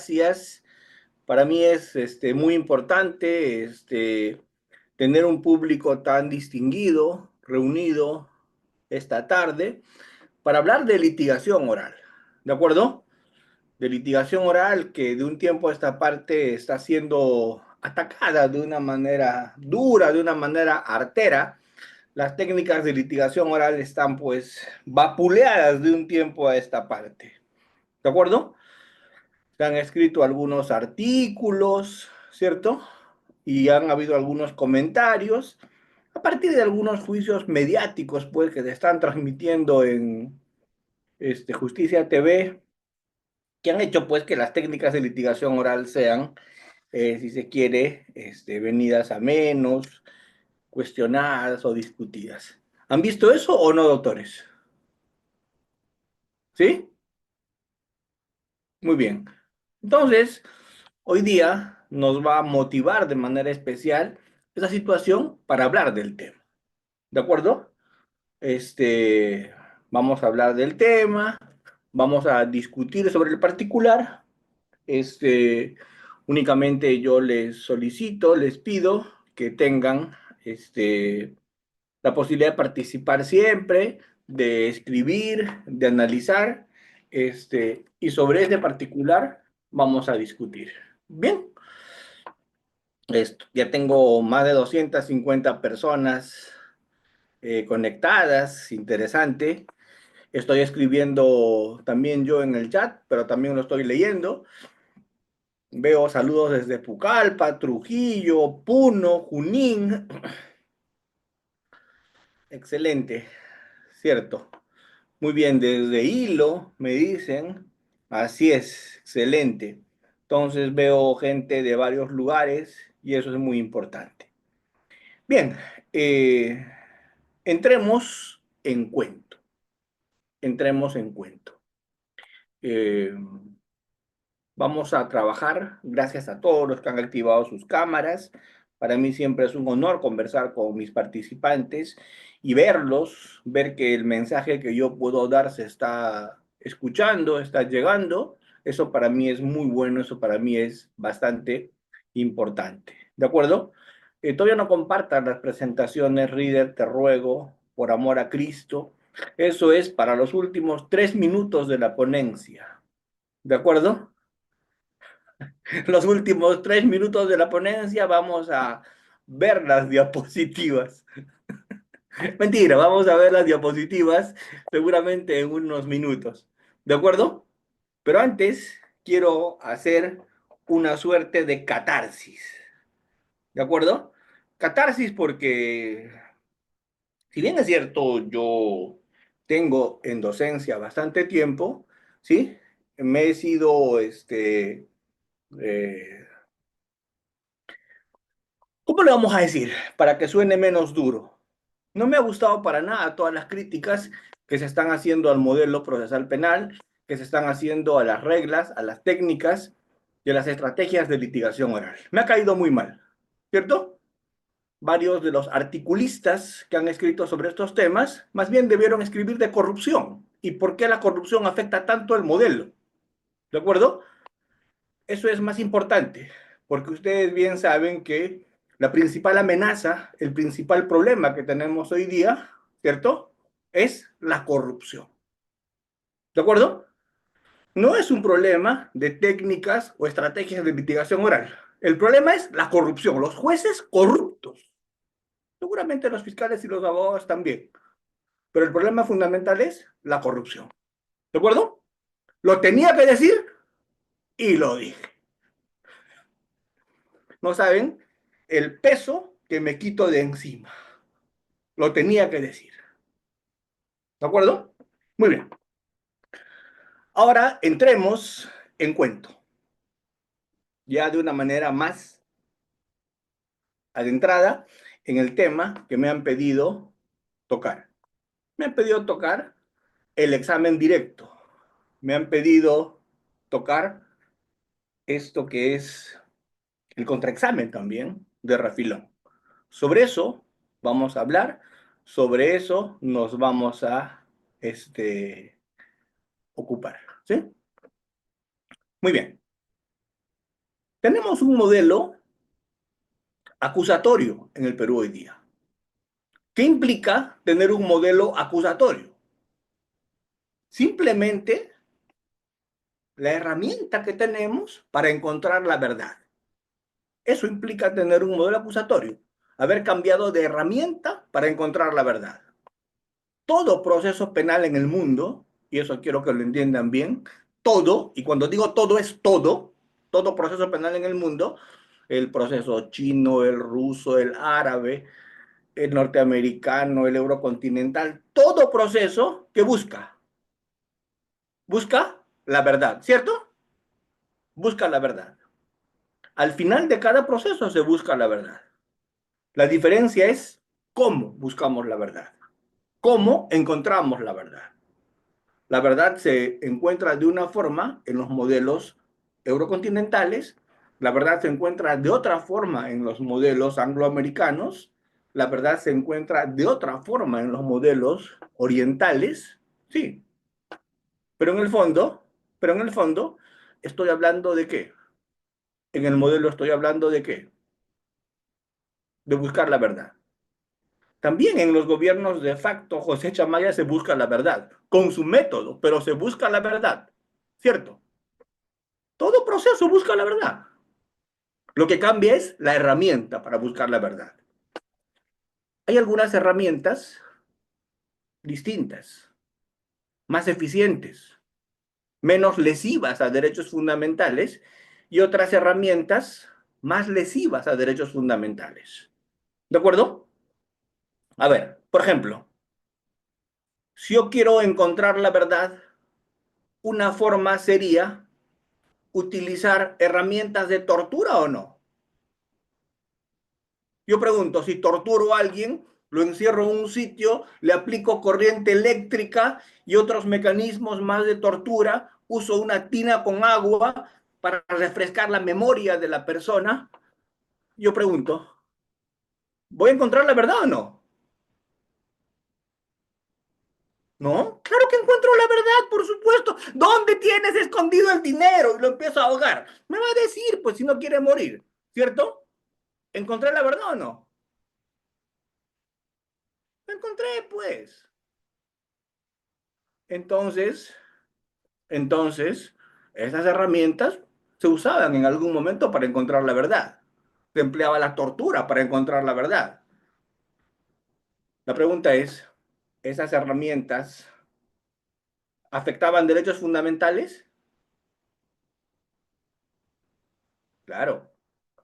gracias. Para mí es muy importante tener un público tan distinguido, reunido esta tarde, para hablar de litigación oral. ¿De acuerdo? De litigación oral que de un tiempo a esta parte está siendo atacada de una manera dura, de una manera artera. Las técnicas de litigación oral están pues vapuleadas de un tiempo a esta parte. ¿De acuerdo? Se han escrito algunos artículos, ¿cierto? Y han habido algunos comentarios a partir de algunos juicios mediáticos, pues, que se están transmitiendo en Justicia TV, que han hecho, pues, que las técnicas de litigación oral sean, si se quiere, venidas a menos, cuestionadas o discutidas. ¿Han visto eso o no, doctores? ¿Sí? Muy bien. Entonces, hoy día nos va a motivar de manera especial esa situación para hablar del tema. ¿De acuerdo? Vamos a hablar del tema, vamos a discutir sobre el particular. Este, Únicamente yo les solicito, les pido que tengan la posibilidad de participar siempre, de escribir, de analizar, y sobre este particular vamos a discutir. Bien, ya tengo más de 250 personas conectadas, interesante. Estoy escribiendo también yo en el chat, pero también lo estoy leyendo. Veo saludos desde Pucallpa, Trujillo, Puno, Junín. Excelente, cierto. Muy bien, desde Hilo me dicen. Así es, excelente. Entonces veo gente de varios lugares y eso es muy importante. Bien, eh, entremos en cuento. Entremos en cuento. Eh, Vamos a trabajar gracias a todos los que han activado sus cámaras. Para mí siempre es un honor conversar con mis participantes y verlos, ver que el mensaje que yo puedo dar se está escuchando, está llegando. Eso para mí es muy bueno, eso para mí es bastante importante. ¿De acuerdo? Todavía no compartan las presentaciones, Reader, te ruego, por amor a Cristo. Eso es para los últimos 3 minutos de la ponencia. ¿De acuerdo? Los últimos 3 minutos de la ponencia vamos a ver las diapositivas. Mentira, vamos a ver las diapositivas seguramente en unos minutos. ¿De acuerdo? Pero antes quiero hacer una suerte de catarsis. ¿De acuerdo? Catarsis porque, si bien es cierto, yo tengo en docencia bastante tiempo, ¿sí? Me he sido, eh, ¿cómo le vamos a decir? Para que suene menos duro. No me ha gustado para nada todas las críticas que se están haciendo al modelo procesal penal, que se están haciendo a las reglas, a las técnicas y a las estrategias de litigación oral. Me ha caído muy mal, ¿cierto? Varios de los articulistas que han escrito sobre estos temas, más bien debieron escribir de corrupción y por qué la corrupción afecta tanto al modelo, ¿de acuerdo? Eso es más importante, porque ustedes bien saben que la principal amenaza, el principal problema que tenemos hoy día, ¿cierto? Es la corrupción. ¿De acuerdo? No es un problema de técnicas o estrategias de litigación oral. El problema es la corrupción, los jueces corruptos. Seguramente los fiscales y los abogados también. Pero el problema fundamental es la corrupción. ¿De acuerdo? Lo tenía que decir y lo dije. No saben el peso que me quito de encima. Lo tenía que decir. ¿De acuerdo? Muy bien. Ahora entremos en cuento. Ya de una manera más adentrada en el tema que me han pedido tocar. Me han pedido tocar el examen directo. Me han pedido tocar esto que es el contraexamen también de refilón. Sobre eso vamos a hablar, sobre eso nos vamos a ocupar. ¿Sí? Muy bien. Tenemos un modelo acusatorio en el Perú hoy día. ¿Qué implica tener un modelo acusatorio? Simplemente la herramienta que tenemos para encontrar la verdad. Eso implica tener un modelo acusatorio, haber cambiado de herramienta para encontrar la verdad. Todo proceso penal en el mundo, y eso quiero que lo entiendan bien, todo, y cuando digo todo es todo proceso penal en el mundo, el proceso chino, el ruso, el árabe, el norteamericano, el eurocontinental, todo proceso que busca la verdad, ¿cierto? Busca la verdad. Al final de cada proceso se busca la verdad. La diferencia es cómo buscamos la verdad, cómo encontramos la verdad. La verdad se encuentra de una forma en los modelos eurocontinentales, la verdad se encuentra de otra forma en los modelos angloamericanos, la verdad se encuentra de otra forma en los modelos orientales, sí, pero en el fondo, estoy hablando de qué? En el modelo estoy hablando de qué? De buscar la verdad. También en los gobiernos de facto, José Chamaya se busca la verdad, con su método, pero se busca la verdad, ¿cierto? Todo proceso busca la verdad. Lo que cambia es la herramienta para buscar la verdad. Hay algunas herramientas distintas, más eficientes, menos lesivas a derechos fundamentales y otras herramientas más lesivas a derechos fundamentales. ¿De acuerdo? A ver, por ejemplo, si yo quiero encontrar la verdad, una forma sería utilizar herramientas de tortura o no. Yo pregunto, si torturo a alguien, lo encierro en un sitio, le aplico corriente eléctrica y otros mecanismos más de tortura, uso una tina con agua para refrescar la memoria de la persona. Yo pregunto, ¿voy a encontrar la verdad o no? ¿No? Claro que encuentro la verdad, por supuesto. ¿Dónde tienes escondido el dinero? Y lo empiezo a ahogar. Me va a decir, pues, si no quiere morir, ¿cierto? ¿Encontré la verdad o no? La encontré, pues. Entonces, Entonces, esas herramientas se usaban en algún momento para encontrar la verdad. Se empleaba la tortura para encontrar la verdad. La pregunta es, ¿esas herramientas afectaban derechos fundamentales? Claro,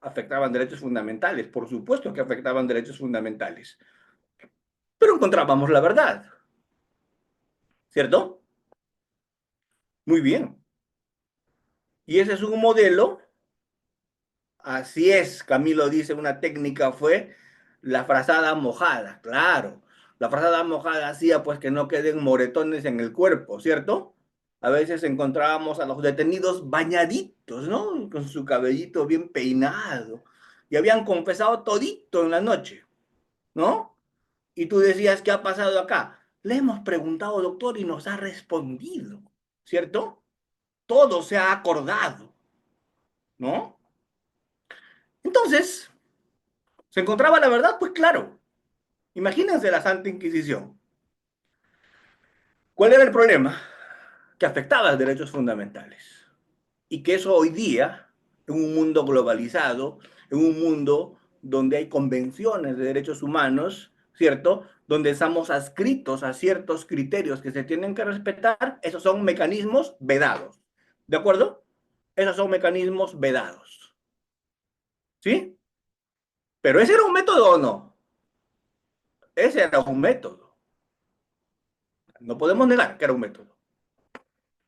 afectaban derechos fundamentales. Por supuesto que afectaban derechos fundamentales. Pero encontrábamos la verdad, ¿cierto? Muy bien. Y ese es un modelo. Así es, Camilo dice, una técnica fue la frazada mojada, claro. La frazada mojada hacía pues que no queden moretones en el cuerpo, ¿cierto? A veces encontrábamos a los detenidos bañaditos, ¿no? Con su cabellito bien peinado. Y habían confesado todito en la noche, ¿no? Y tú decías, ¿qué ha pasado acá? Le hemos preguntado, doctor, y nos ha respondido, ¿cierto? Todo se ha acordado, ¿no? Entonces, ¿se encontraba la verdad? Pues claro. Imagínense la Santa Inquisición. ¿Cuál era el problema? Que afectaba a derechos fundamentales. Y que eso hoy día, en un mundo globalizado, en un mundo donde hay convenciones de derechos humanos, ¿cierto? Donde estamos adscritos a ciertos criterios que se tienen que respetar, esos son mecanismos vedados. ¿De acuerdo? Esos son mecanismos vedados. ¿Sí? Pero ese era un método o no. Ese era un método. No podemos negar que era un método.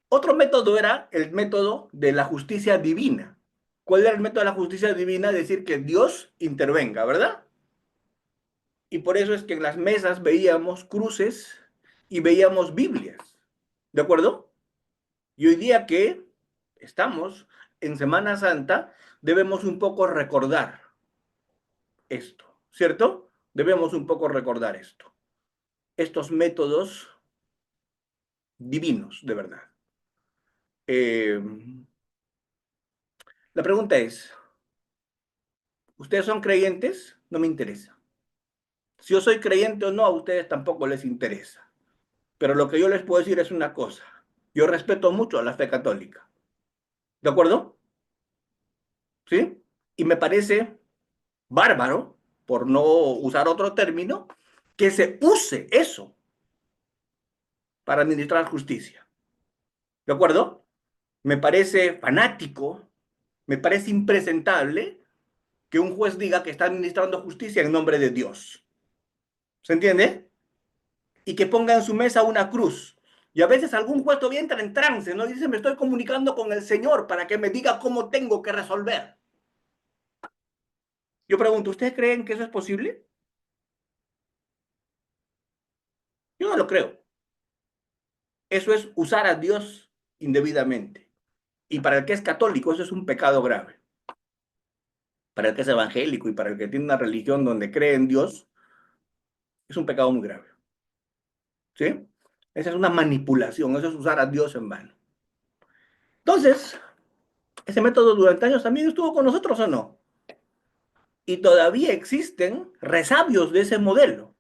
Otro método era el método de la justicia divina. ¿Cuál era el método de la justicia divina? Decir que Dios intervenga, ¿verdad? Y por eso es que en las mesas veíamos cruces y veíamos Biblias. ¿De acuerdo? Y hoy día que estamos en Semana Santa, debemos un poco recordar esto, ¿cierto? Debemos un poco recordar esto. Estos métodos divinos, de verdad. La pregunta es, ¿Ustedes son creyentes? No me interesa. Si yo soy creyente o no, a ustedes tampoco les interesa. Pero lo que yo les puedo decir es una cosa. Yo respeto mucho a la fe católica. ¿De acuerdo? ¿Sí? Y me parece bárbaro, por no usar otro término, que se use eso para administrar justicia. ¿De acuerdo? Me parece fanático, me parece impresentable que un juez diga que está administrando justicia en nombre de Dios. ¿Se entiende? Y que ponga en su mesa una cruz. Y a veces algún juez todavía entra en trance, ¿no? Y dice, me estoy comunicando con el Señor para que me diga cómo tengo que resolver. Yo pregunto, ¿ustedes creen que eso es posible? Yo no lo creo. Eso es usar a Dios indebidamente. Y para el que es católico, eso es un pecado grave. Para el que es evangélico y para el que tiene una religión donde cree en Dios, es un pecado muy grave. ¿Sí? Esa es una manipulación, eso es usar a Dios en vano. Entonces, ese método durante años también estuvo con nosotros o no. Y todavía existen resabios de ese modelo.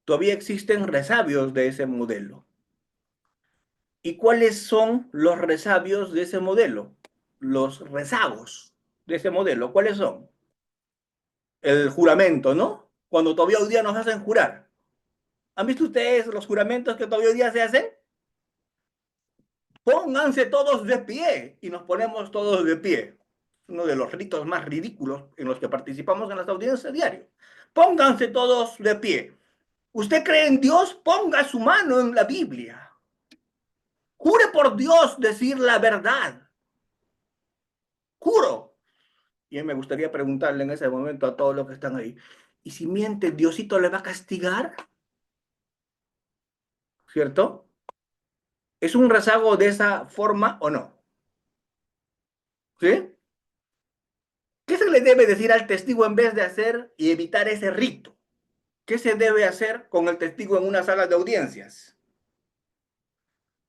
Todavía existen resabios de ese modelo. ¿Y cuáles son los resabios de ese modelo? Los rezagos de ese modelo, ¿cuáles son? El juramento, ¿no? Cuando todavía hoy día nos hacen jurar. ¿Han visto ustedes los juramentos que todavía hoy día se hacen? Pónganse todos de pie y nos ponemos todos de pie. Uno de los ritos más ridículos en los que participamos en las audiencias diarias. Pónganse todos de pie. ¿Usted cree en Dios? Ponga su mano en la Biblia. Jure por Dios decir la verdad. Juro. Y me gustaría preguntarle en ese momento a todos los que están ahí, ¿y si miente, Diosito le va a castigar? ¿Cierto? ¿Es un rezago de esa forma o no? ¿Sí? ¿Qué se le debe decir al testigo en vez de hacer y evitar ese rito? ¿Qué se debe hacer con el testigo en una sala de audiencias?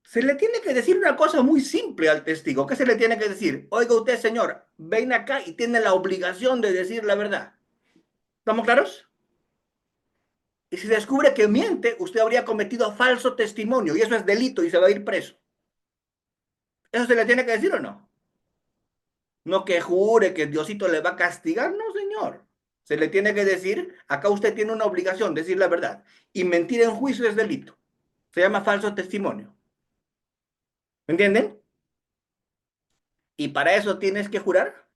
Se le tiene que decir una cosa muy simple al testigo. ¿Qué se le tiene que decir? Oiga usted, señor, ven acá y tiene la obligación de decir la verdad. ¿Estamos claros? Y si descubre que miente, usted habría cometido falso testimonio y eso es delito y se va a ir preso. ¿Eso se le tiene que decir o no? No que jure que Diosito le va a castigar, no, señor. Se le tiene que decir, acá usted tiene una obligación, decir la verdad. Y mentir en juicio es delito. Se llama falso testimonio. ¿Me entienden? Y para eso tienes que jurar,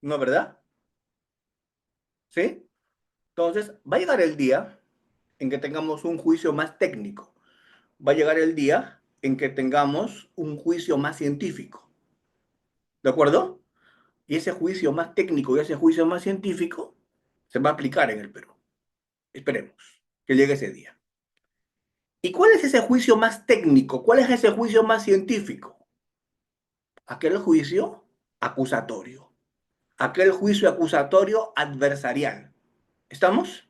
¿no, verdad? ¿Sí? Entonces, va a llegar el día en que tengamos un juicio más técnico. Va a llegar el día en que tengamos un juicio más científico. ¿De acuerdo? Y ese juicio más técnico y ese juicio más científico se va a aplicar en el Perú. Esperemos que llegue ese día. ¿Y cuál es ese juicio más técnico? ¿Cuál es ese juicio más científico? Aquel juicio acusatorio. Aquel juicio acusatorio adversarial. ¿Estamos?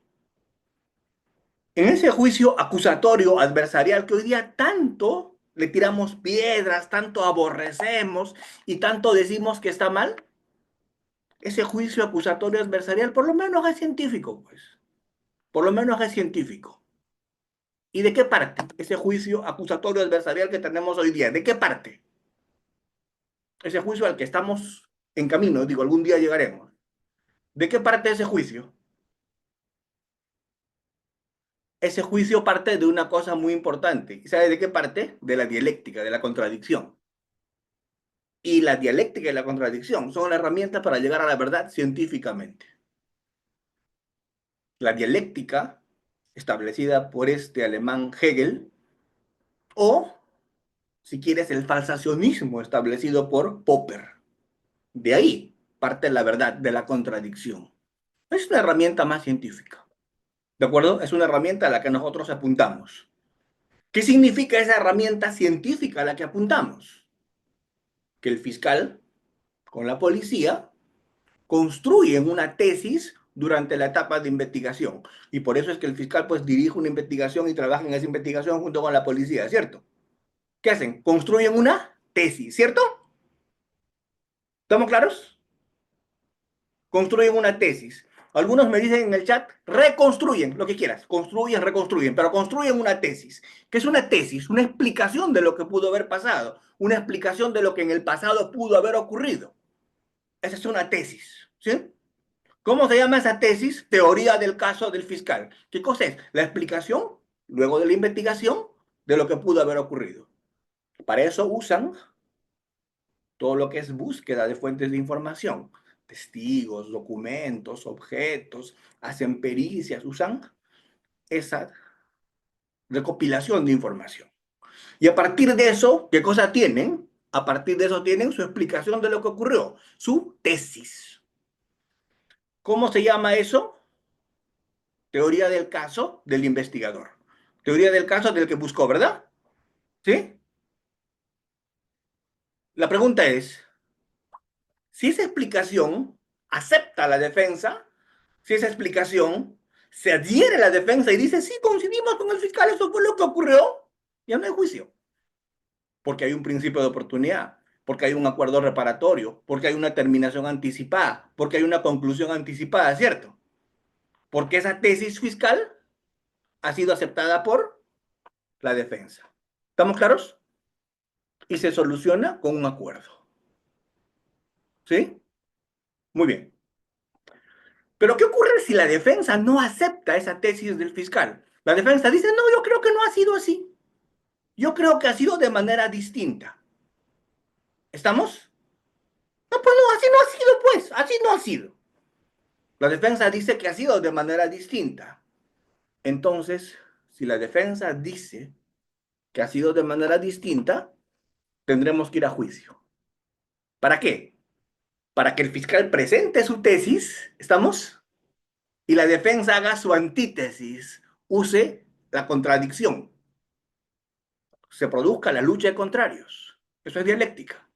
En ese juicio acusatorio adversarial que hoy día tanto le tiramos piedras, tanto aborrecemos y tanto decimos que está mal, ese juicio acusatorio adversarial por lo menos es científico, pues. Por lo menos es científico. ¿Y de qué parte ese juicio acusatorio adversarial que tenemos hoy día? ¿De qué parte? Ese juicio al que estamos en camino, digo, algún día llegaremos. ¿De qué parte ese juicio? Ese juicio parte de una cosa muy importante. ¿Y sabe de qué parte? De la dialéctica, de la contradicción. Y la dialéctica y la contradicción son herramientas para llegar a la verdad científicamente. La dialéctica, establecida por este alemán Hegel, o, si quieres, el falsacionismo establecido por Popper. De ahí parte la verdad de la contradicción. Es una herramienta más científica. ¿De acuerdo? Es una herramienta a la que nosotros apuntamos. ¿Qué significa esa herramienta científica a la que apuntamos? Que el fiscal con la policía construyen una tesis durante la etapa de investigación. Y por eso es que el fiscal pues dirige una investigación y trabaja en esa investigación junto con la policía, ¿cierto? ¿Qué hacen? Construyen una tesis, ¿cierto? ¿Estamos claros? construyen una tesis. Algunos me dicen en el chat, reconstruyen, lo que quieras, construyen, reconstruyen, pero construyen una tesis. ¿Qué es una tesis? Una explicación de lo que pudo haber pasado, una explicación de lo que en el pasado pudo haber ocurrido. Esa es una tesis, ¿sí? ¿Cómo se llama esa tesis? Teoría del caso del fiscal. ¿Qué cosa es? La explicación, luego de la investigación, de lo que pudo haber ocurrido. Para eso usan todo lo que es búsqueda de fuentes de información, testigos, documentos, objetos, hacen pericias, usan esa recopilación de información. Y a partir de eso, ¿qué cosa tienen? A partir de eso tienen su explicación de lo que ocurrió, su tesis. ¿Cómo se llama eso? Teoría del caso del investigador. Teoría del caso del que buscó, ¿verdad? ¿Sí? La pregunta es, si esa explicación acepta la defensa, si esa explicación se adhiere a la defensa y dice, sí, coincidimos con el fiscal, eso fue lo que ocurrió, ya no hay juicio. Porque hay un principio de oportunidad, porque hay un acuerdo reparatorio, porque hay una terminación anticipada, porque hay una conclusión anticipada, ¿cierto? Porque esa tesis fiscal ha sido aceptada por la defensa. ¿Estamos claros? Y se soluciona con un acuerdo. ¿Sí? Muy bien. Pero ¿qué ocurre si la defensa no acepta esa tesis del fiscal? La defensa dice, no, yo creo que no ha sido así. Yo creo que ha sido de manera distinta. ¿Estamos? No, pues no, así no ha sido, pues, así no ha sido. La defensa dice que ha sido de manera distinta. Entonces, si la defensa dice que ha sido de manera distinta, tendremos que ir a juicio. ¿Para qué? Para que el fiscal presente su tesis, ¿estamos? Y la defensa haga su antítesis, use la contradicción, se produzca la lucha de contrarios. Eso es dialéctica.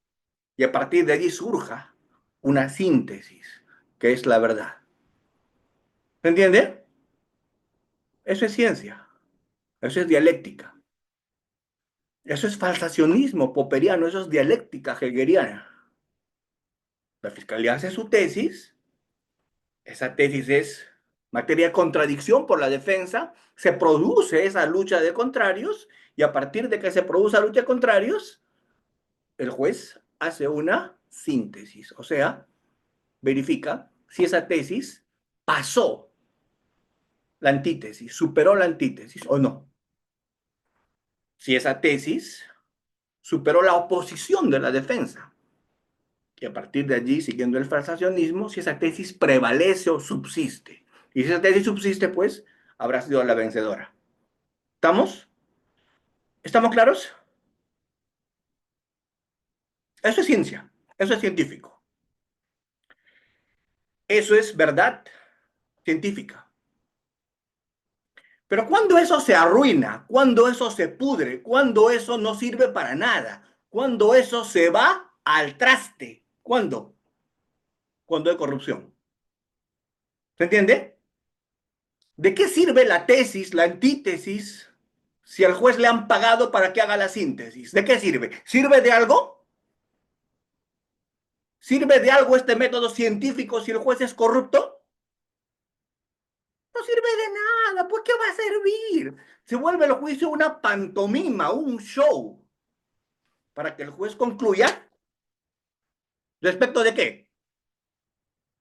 Y a partir de allí surja una síntesis, que es la verdad. ¿Se entiende? Eso es ciencia, eso es dialéctica, eso es falsacionismo popperiano, eso es dialéctica hegeliana. La fiscalía hace su tesis, esa tesis es materia de contradicción por la defensa, se produce esa lucha de contrarios y a partir de que se produce la lucha de contrarios, el juez hace una síntesis, o sea, verifica si esa tesis pasó la antítesis, superó la antítesis o no. Si esa tesis superó la oposición de la defensa. Y a partir de allí, siguiendo el falsacionismo, si esa tesis prevalece o subsiste. Y si esa tesis subsiste, pues habrá sido la vencedora. ¿Estamos? ¿Estamos claros? Eso es ciencia, eso es científico. Eso es verdad científica. Pero cuando eso se arruina, cuando eso se pudre, cuando eso no sirve para nada, cuando eso se va al traste, ¿cuándo? Cuando hay corrupción. ¿Se entiende? ¿De qué sirve la tesis, la antítesis, si al juez le han pagado para que haga la síntesis? ¿De qué sirve? ¿Sirve de algo? ¿Sirve de algo este método científico si el juez es corrupto? No sirve de nada, ¿por qué va a servir? Se vuelve el juicio una pantomima, un show, para que el juez concluya respecto de qué,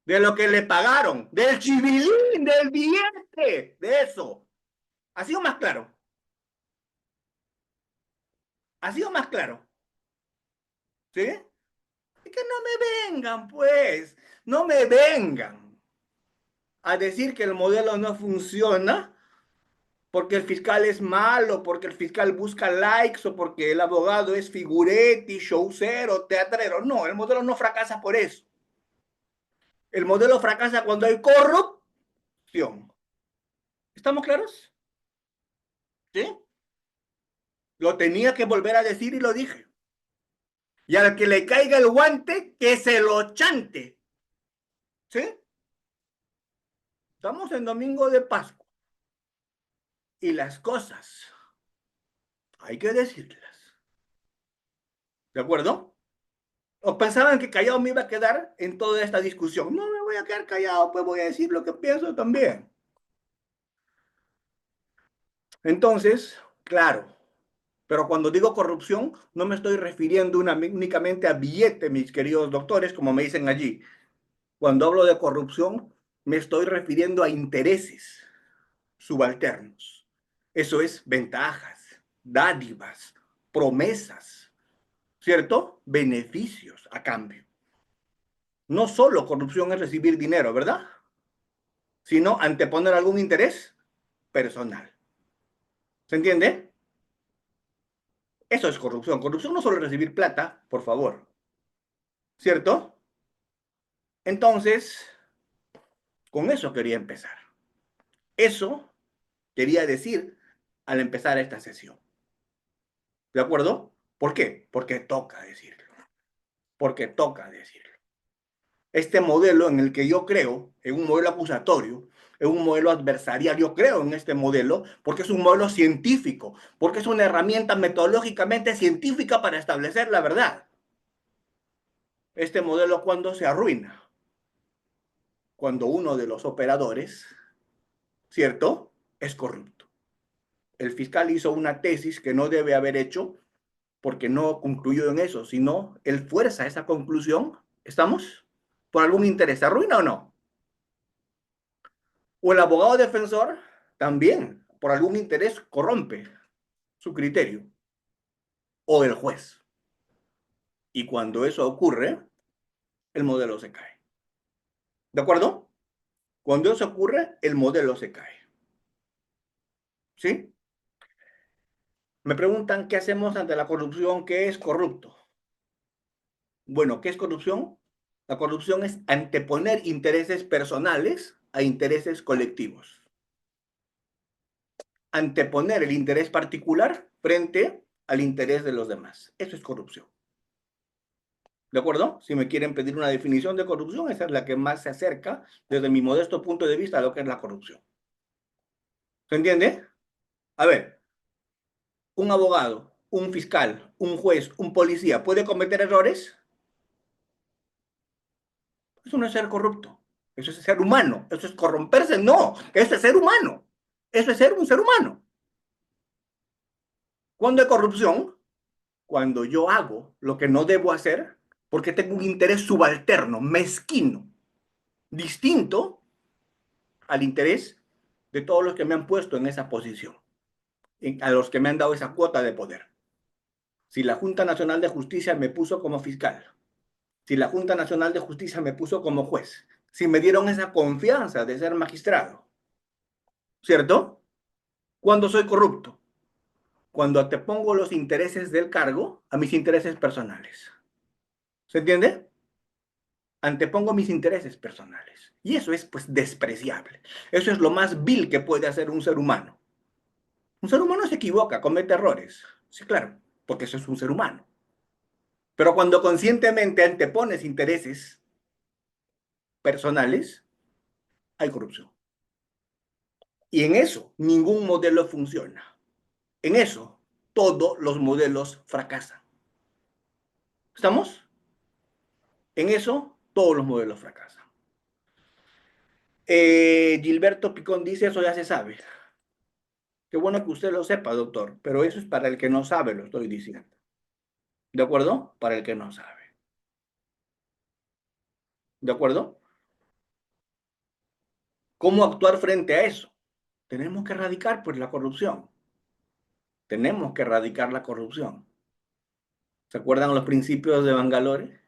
de lo que le pagaron, del chivilín, del billete, de eso. ¿Ha sido más claro? ¿Ha sido más claro? ¿Sí? Es que no me vengan, pues, no me vengan a decir que el modelo no funciona porque el fiscal es malo, porque el fiscal busca likes o porque el abogado es figuretti, showcero, teatrero. No, el modelo no fracasa por eso. El modelo fracasa cuando hay corrupción. ¿Estamos claros? ¿Sí? Lo tenía que volver a decir y lo dije. Y al que le caiga el guante, que se lo chante. ¿Sí? Estamos en domingo de Pascua. Y las cosas hay que decirlas. ¿De acuerdo? ¿O pensaban que callado me iba a quedar en toda esta discusión? No me voy a quedar callado, pues voy a decir lo que pienso también. Entonces, claro, pero cuando digo corrupción, no me estoy refiriendo únicamente a billete, mis queridos doctores, como me dicen allí. Cuando hablo de corrupción, me estoy refiriendo a intereses subalternos. Eso es ventajas, dádivas, promesas, ¿cierto? Beneficios a cambio. No solo corrupción es recibir dinero, ¿verdad? Sino anteponer algún interés personal. ¿Se entiende? Eso es corrupción. Corrupción no solo es recibir plata, por favor, ¿cierto? Entonces, con eso quería empezar. Eso quería decir al empezar esta sesión. ¿De acuerdo? ¿Por qué? Porque toca decirlo. Porque toca decirlo. Este modelo en el que yo creo, en un modelo acusatorio, en un modelo adversarial, yo creo en este modelo porque es un modelo científico, porque es una herramienta metodológicamente científica para establecer la verdad. Este modelo, cuando se arruina, cuando uno de los operadores, ¿cierto?, es corrupto. El fiscal hizo una tesis que no debe haber hecho porque no concluyó en eso, sino él fuerza esa conclusión. ¿Estamos? ¿Por algún interés? ¿Se arruina o no? O el abogado defensor también, por algún interés, corrompe su criterio. O el juez. Y cuando eso ocurre, el modelo se cae. ¿De acuerdo? Cuando eso ocurre, el modelo se cae. ¿Sí? Me preguntan qué hacemos ante la corrupción, qué es corrupto. Bueno, ¿qué es corrupción? La corrupción es anteponer intereses personales a intereses colectivos. Anteponer el interés particular frente al interés de los demás. Eso es corrupción. ¿De acuerdo? Si me quieren pedir una definición de corrupción, esa es la que más se acerca, desde mi modesto punto de vista, a lo que es la corrupción. ¿Se entiende? A ver, un abogado, un fiscal, un juez, un policía, ¿puede cometer errores? Eso no es ser corrupto. Eso es ser humano. Eso es corromperse. No, eso es ser humano. Eso es ser un ser humano. ¿Cuándo hay corrupción? Cuando yo hago lo que no debo hacer porque tengo un interés subalterno, mezquino, distinto al interés de todos los que me han puesto en esa posición, a los que me han dado esa cuota de poder. Si la Junta Nacional de Justicia me puso como fiscal, si la Junta Nacional de Justicia me puso como juez, si me dieron esa confianza de ser magistrado, ¿cierto? Cuando soy corrupto, cuando te pongo los intereses del cargo a mis intereses personales. ¿Se entiende? Antepongo mis intereses personales. Y eso es, pues, despreciable. Eso es lo más vil que puede hacer un ser humano. Un ser humano se equivoca, comete errores. Sí, claro, porque eso es un ser humano. Pero cuando conscientemente antepones intereses personales, hay corrupción. Y en eso ningún modelo funciona. En eso todos los modelos fracasan. ¿Estamos? En eso todos los modelos fracasan. Gilberto Picón dice, eso ya se sabe. Qué bueno que usted lo sepa, doctor, pero eso es para el que no sabe, lo estoy diciendo. ¿De acuerdo? Para el que no sabe. ¿De acuerdo? ¿Cómo actuar frente a eso? Tenemos que erradicar, pues, la corrupción. Tenemos que erradicar la corrupción. ¿Se acuerdan los principios de Bangalore?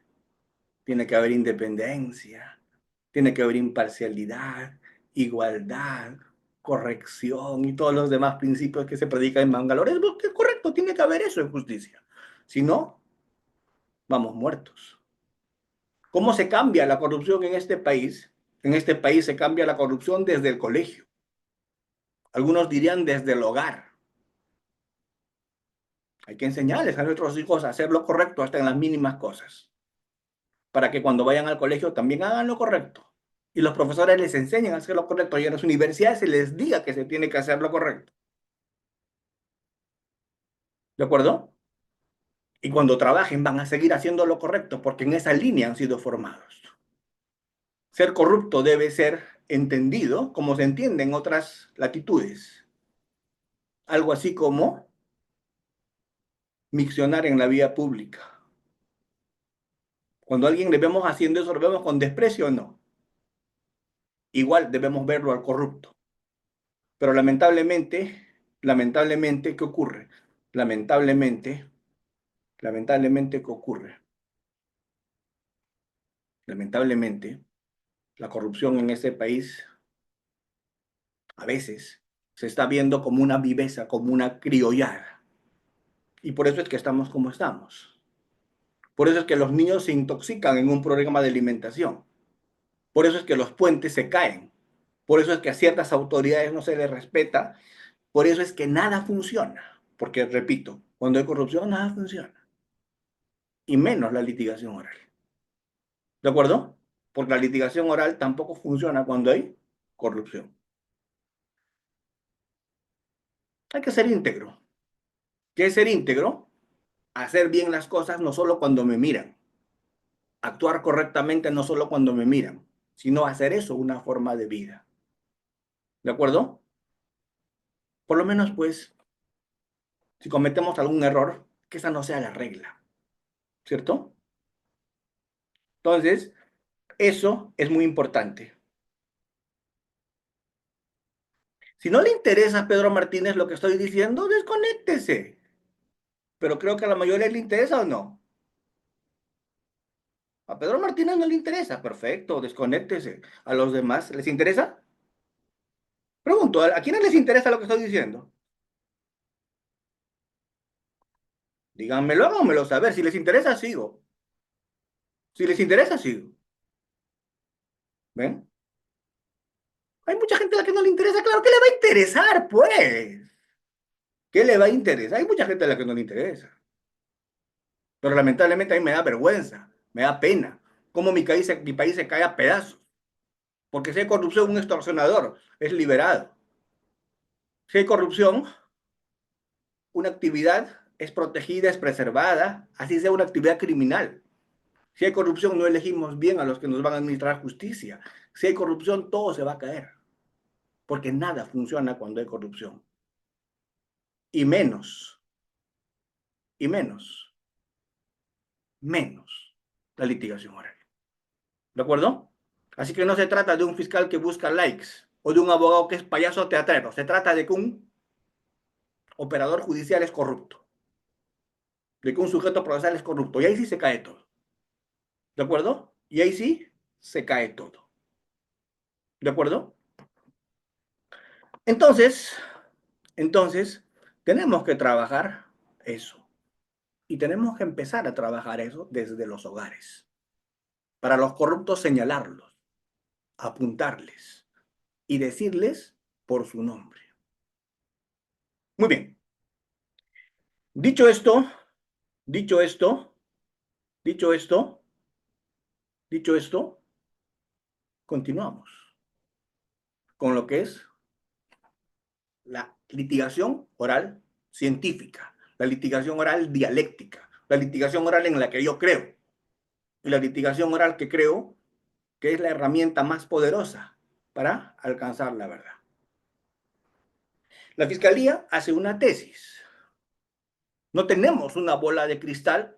Tiene que haber independencia, tiene que haber imparcialidad, igualdad, corrección y todos los demás principios que se predican en Bangalore. Es correcto, tiene que haber eso en justicia. Si no, vamos muertos. ¿Cómo se cambia la corrupción en este país? En este país se cambia la corrupción desde el colegio. Algunos dirían desde el hogar. Hay que enseñarles a nuestros hijos a hacer lo correcto hasta en las mínimas cosas, para que cuando vayan al colegio también hagan lo correcto. Y los profesores les enseñan a hacer lo correcto y en las universidades se les diga que se tiene que hacer lo correcto. ¿De acuerdo? Y cuando trabajen van a seguir haciendo lo correcto porque en esa línea han sido formados. Ser corrupto debe ser entendido como se entiende en otras latitudes. Algo así como miccionar en la vía pública. Cuando a alguien le vemos haciendo eso, ¿lo vemos con desprecio o no? Igual debemos verlo al corrupto. Pero lamentablemente, ¿qué ocurre? Lamentablemente, ¿qué ocurre? Lamentablemente, la corrupción en ese país a veces se está viendo como una viveza, como una criollada. Y por eso es que estamos como estamos. Por eso es que los niños se intoxican en un programa de alimentación. Por eso es que los puentes se caen. Por eso es que a ciertas autoridades no se les respeta. Por eso es que nada funciona. Porque, repito, cuando hay corrupción, nada funciona. Y menos la litigación oral. ¿De acuerdo? Porque la litigación oral tampoco funciona cuando hay corrupción. Hay que ser íntegro. ¿Qué es ser íntegro? Hacer bien las cosas no solo cuando me miran. Actuar correctamente no solo cuando me miran, sino hacer eso una forma de vida. ¿De acuerdo? Por lo menos, pues, si cometemos algún error, que esa no sea la regla. ¿Cierto? Entonces, eso es muy importante. Si no le interesa a Pedro Martínez lo que estoy diciendo, desconéctese. Pero creo que a la mayoría le interesa o no. A Pedro Martínez no le interesa. Perfecto, desconéctese. ¿A los demás les interesa? Pregunto, ¿a quiénes les interesa lo que estoy diciendo? Díganmelo, háganmelo saber. Si les interesa, sigo. Si les interesa, sigo. ¿Ven? Hay mucha gente a la que no le interesa. Claro, ¿qué le va a interesar, pues? ¿Qué le va a interesar? Hay mucha gente a la que no le interesa. Pero lamentablemente a mí me da vergüenza, me da pena. Cómo mi país se cae a pedazos. Porque si hay corrupción, un extorsionador es liberado. Si hay corrupción, una actividad es protegida, es preservada, así sea una actividad criminal. Si hay corrupción, no elegimos bien a los que nos van a administrar justicia. Si hay corrupción, todo se va a caer. Porque nada funciona cuando hay corrupción. Y menos, y menos la litigación oral. ¿De acuerdo? Así que no se trata de un fiscal que busca likes o de un abogado que es payaso teatrero. Se trata de que un operador judicial es corrupto, de que un sujeto procesal es corrupto. Y ahí sí se cae todo. ¿De acuerdo? Y ahí sí se cae todo. ¿De acuerdo? Entonces, tenemos que trabajar eso. Y tenemos que empezar a trabajar eso desde los hogares. Para los corruptos señalarlos, apuntarles y decirles por su nombre. Muy bien. Dicho esto, dicho esto, dicho esto, dicho esto, continuamos con lo que es la litigación oral científica, la litigación oral dialéctica, la litigación oral en la que yo creo y la litigación oral que creo que es la herramienta más poderosa para alcanzar la verdad. La fiscalía hace una tesis. No tenemos una bola de cristal,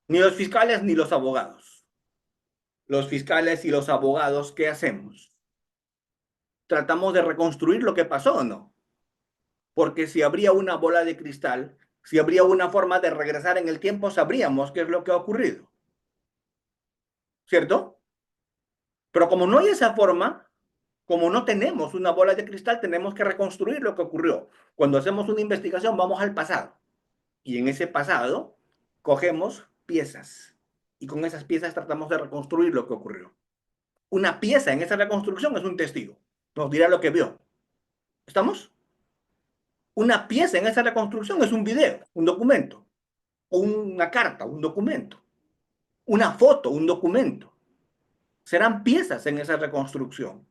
ni los fiscales ni los abogados. Los fiscales y los abogados, ¿qué hacemos? Tratamos de reconstruir lo que pasó o no. Porque si habría una bola de cristal, si habría una forma de regresar en el tiempo, sabríamos qué es lo que ha ocurrido. ¿Cierto? Pero como no hay esa forma, como no tenemos una bola de cristal, tenemos que reconstruir lo que ocurrió. Cuando hacemos una investigación, vamos al pasado. Y en ese pasado, cogemos piezas. Y con esas piezas tratamos de reconstruir lo que ocurrió. Una pieza en esa reconstrucción es un testigo. Nos dirá lo que vio. ¿Estamos? Una pieza en esa reconstrucción es un video, un documento, o una carta, un documento, una foto, un documento. Serán piezas en esa reconstrucción.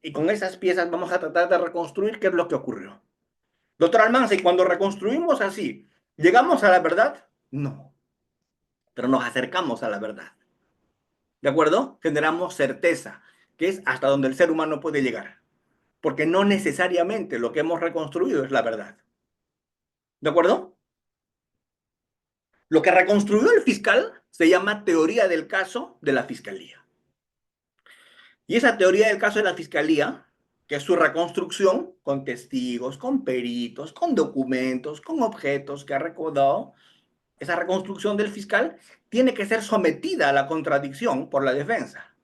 Y con esas piezas vamos a tratar de reconstruir qué es lo que ocurrió. Doctor Almanza, y cuando reconstruimos así, llegamos a la verdad, No, pero nos acercamos a la verdad. ¿De acuerdo? Generamos certeza, que es hasta donde el ser humano puede llegar. Porque no necesariamente lo que hemos reconstruido es la verdad. ¿De acuerdo? Lo que reconstruyó el fiscal se llama teoría del caso de la fiscalía. Y esa teoría del caso de la fiscalía, que es su reconstrucción con testigos, con peritos, con documentos, con objetos que ha recordado, esa reconstrucción del fiscal tiene que ser sometida a la contradicción por la defensa,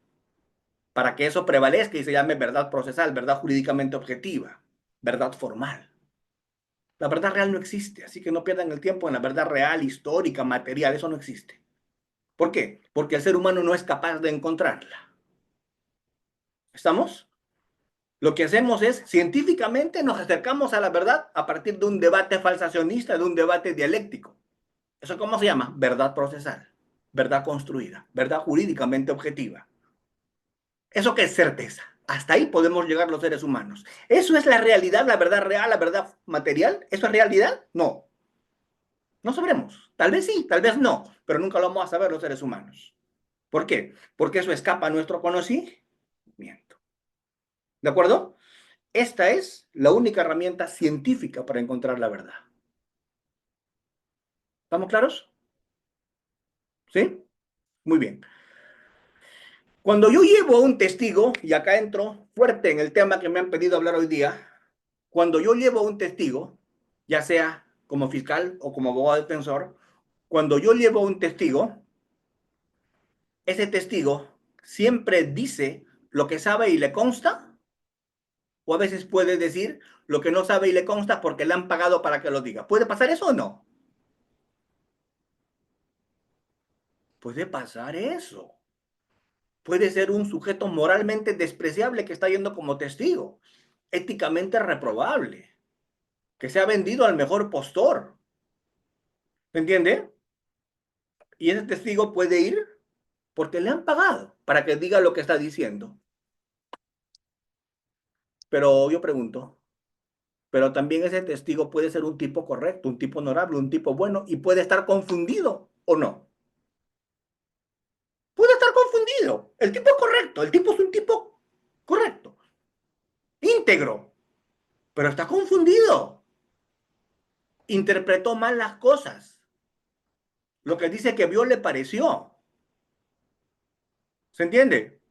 para que eso prevalezca y se llame verdad procesal, verdad jurídicamente objetiva, verdad formal. La verdad real no existe, así que no pierdan el tiempo en la verdad real, histórica, material, eso no existe. ¿Por qué? Porque el ser humano no es capaz de encontrarla. ¿Estamos? Lo que hacemos es, científicamente nos acercamos a la verdad a partir de un debate falsacionista, de un debate dialéctico. ¿Eso cómo se llama? Verdad procesal, verdad construida, verdad jurídicamente objetiva. ¿Eso qué es certeza? Hasta ahí podemos llegar los seres humanos. ¿Eso es la realidad, la verdad real, la verdad material? ¿Eso es realidad? No. No sabremos. Tal vez sí, tal vez no, pero nunca lo vamos a saber los seres humanos. ¿Por qué? Porque eso escapa a nuestro conocimiento. ¿De acuerdo? Esta es la única herramienta científica para encontrar la verdad. ¿Estamos claros? ¿Sí? Muy bien. Cuando yo llevo a un testigo, y acá entro fuerte en el tema que me han pedido hablar hoy día, cuando yo llevo a un testigo, ya sea como fiscal o como abogado defensor, cuando yo llevo a un testigo, ese testigo siempre dice lo que sabe y le consta, o a veces puede decir lo que no sabe y le consta porque le han pagado para que lo diga. ¿Puede pasar eso o no? Puede pasar eso. Puede ser un sujeto moralmente despreciable que está yendo como testigo, éticamente reprobable, que se ha vendido al mejor postor. ¿Me entiende? Y ese testigo puede ir porque le han pagado para que diga lo que está diciendo. Pero yo pregunto, pero también ese testigo puede ser un tipo correcto, un tipo honorable, un tipo bueno y puede estar confundido o no. Puede estar confundido. El tipo es correcto, el tipo es un tipo correcto, íntegro, pero está confundido. Interpretó mal las cosas. Lo que dice que vio le pareció. ¿Se entiende?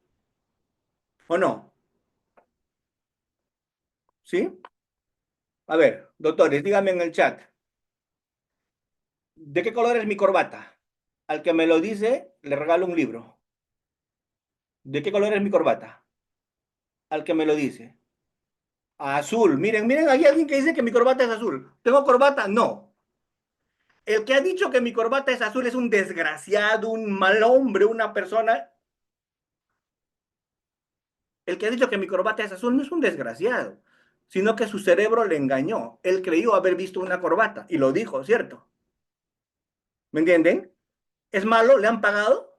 ¿O no? ¿Sí? A ver, doctores, díganme en el chat, ¿de qué color es mi corbata? Al que me lo dice, le regalo un libro. ¿De qué color es mi corbata? Al que me lo dice. Azul. Miren, miren, hay alguien que dice que mi corbata es azul. ¿Tengo corbata? No. El que ha dicho que mi corbata es azul es un desgraciado, un mal hombre, una persona. El que ha dicho que mi corbata es azul no es un desgraciado, sino que su cerebro le engañó. Él creyó haber visto una corbata y lo dijo, ¿cierto? ¿Me entienden? ¿Es malo? ¿Le han pagado?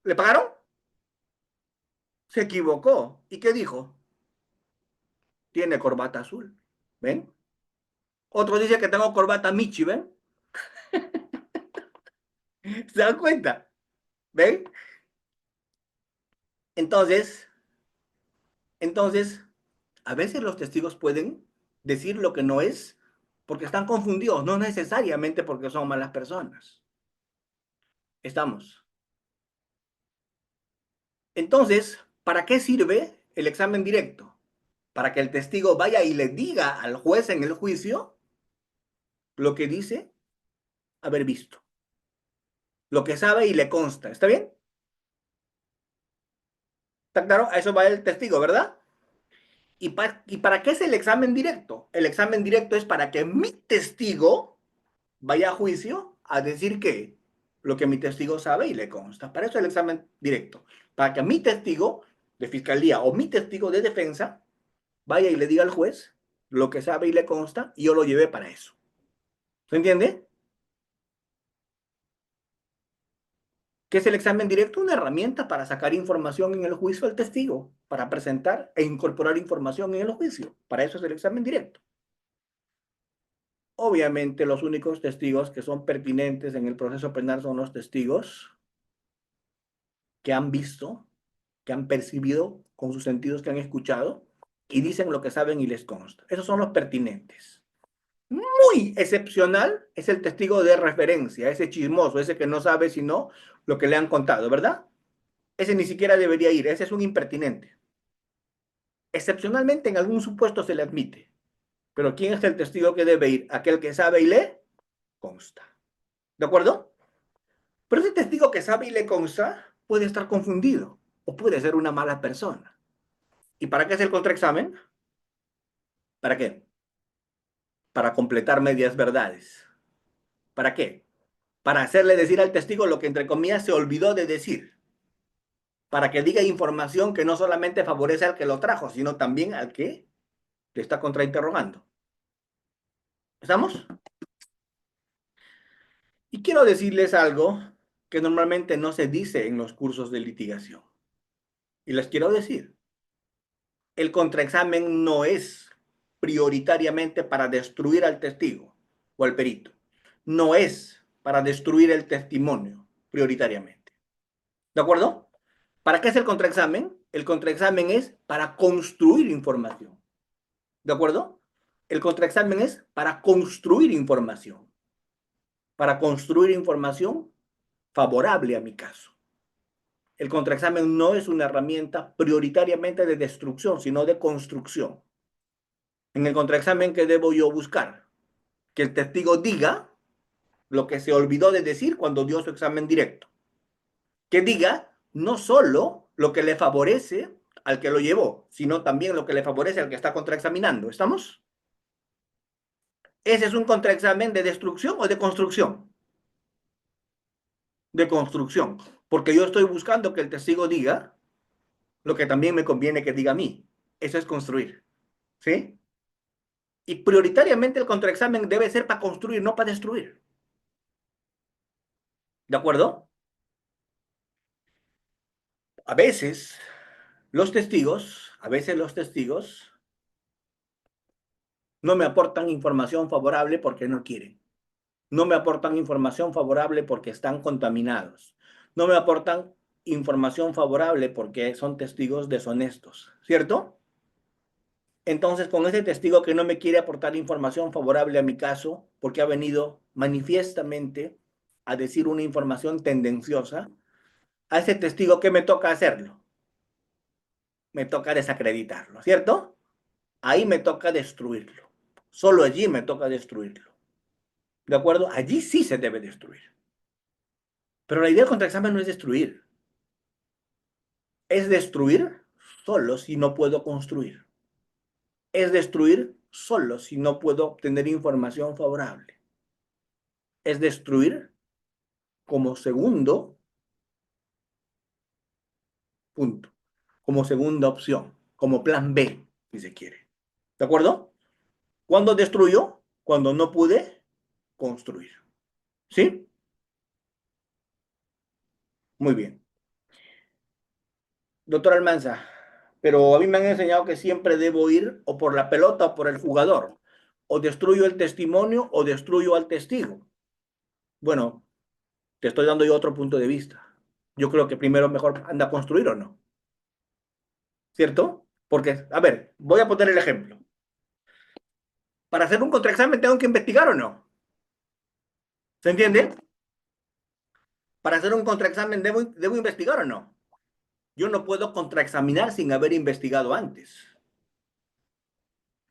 ¿Le pagaron? Se equivocó. ¿Y qué dijo? Tiene corbata azul. ¿Ven? Otro dice que tengo corbata Michi, ¿ven? ¿Se dan cuenta? ¿Ven? Entonces, entonces, a veces los testigos pueden decir lo que no es porque están confundidos, no necesariamente porque son malas personas. Estamos. Entonces, ¿para qué sirve el examen directo? Para que el testigo vaya y le diga al juez en el juicio lo que dice haber visto, lo que sabe y le consta. ¿Está bien? ¿Está claro? A eso va el testigo, ¿verdad? ¿Y para qué es el examen directo? El examen directo es para que mi testigo vaya a juicio a decir que lo que mi testigo sabe y le consta. Para eso el examen directo. Para que mi testigo de fiscalía o mi testigo de defensa vaya y le diga al juez lo que sabe y le consta y yo lo llevé para eso. ¿Se entiende? ¿Qué es el examen directo? Una herramienta para sacar información en el juicio al testigo, para presentar e incorporar información en el juicio. Para eso es el examen directo. Obvio. obviamente los únicos testigos que son pertinentes en el proceso penal son los testigos que han visto, que han percibido con sus sentidos, que han escuchado y dicen lo que saben y les consta. Esos son los pertinentes. Muy excepcional es el testigo de referencia, ese chismoso, ese que no sabe sino lo que le han contado, ¿verdad? Ese ni siquiera debería ir, ese es un impertinente. Excepcionalmente en algún supuesto se le admite, pero ¿quién es el testigo que debe ir? Aquel que sabe y le consta. ¿De acuerdo? Pero ese testigo que sabe y le consta puede estar confundido o puede ser una mala persona. ¿Y para qué es el contraexamen? ¿Para qué? Para completar medias verdades. ¿Para qué? Para hacerle decir al testigo lo que entre comillas se olvidó de decir. Para que diga información que no solamente favorece al que lo trajo, sino también al que le está contrainterrogando. ¿Estamos? Y quiero decirles algo que normalmente no se dice en los cursos de litigación. Y les quiero decir, el contraexamen no es prioritariamente para destruir al testigo o al perito. No es para destruir el testimonio prioritariamente. ¿De acuerdo? ¿Para qué es el contraexamen? El contraexamen es para construir información. ¿De acuerdo? El contraexamen es para construir información. Para construir información favorable a mi caso. El contraexamen no es una herramienta prioritariamente de destrucción, sino de construcción. En el contraexamen, ¿qué debo yo buscar? Que el testigo diga lo que se olvidó de decir cuando dio su examen directo. Que diga no solo lo que le favorece al que lo llevó, sino también lo que le favorece al que está contraexaminando. ¿Estamos? ¿Ese es un contraexamen de destrucción o de construcción? De construcción. Porque yo estoy buscando que el testigo diga lo que también me conviene que diga a mí. Eso es construir. ¿Sí? Y prioritariamente el contraexamen debe ser para construir, no para destruir. ¿De acuerdo? A veces los testigos no me aportan información favorable porque no quieren. No me aportan información favorable porque están contaminados. No me aportan información favorable porque son testigos deshonestos, ¿cierto? Entonces, con ese testigo que no me quiere aportar información favorable a mi caso, porque ha venido manifiestamente a decir una información tendenciosa, a ese testigo, ¿qué me toca hacerlo? Me toca desacreditarlo, ¿cierto? Ahí me toca destruirlo. Solo allí me toca destruirlo. ¿De acuerdo? Allí sí se debe destruir. Pero la idea del contraexamen no es destruir. Es destruir solo si no puedo construir. Es destruir solo si no puedo obtener información favorable. Es destruir como segundo punto, como segunda opción, como plan B, si se quiere. ¿De acuerdo? ¿Cuándo destruyo? Cuando no pude construir. ¿Sí? Muy bien. Doctor Almanza, pero a mí me han enseñado que siempre debo ir o por la pelota o por el jugador. O destruyo el testimonio o destruyo al testigo. Bueno, te estoy dando yo otro punto de vista. Yo creo que primero mejor anda a construir o no. ¿Cierto? Porque, a ver, voy a poner el ejemplo. Para hacer un contraexamen tengo que investigar o no. ¿Se entiende? Para hacer un contraexamen debo investigar o no. Yo no puedo contraexaminar sin haber investigado antes.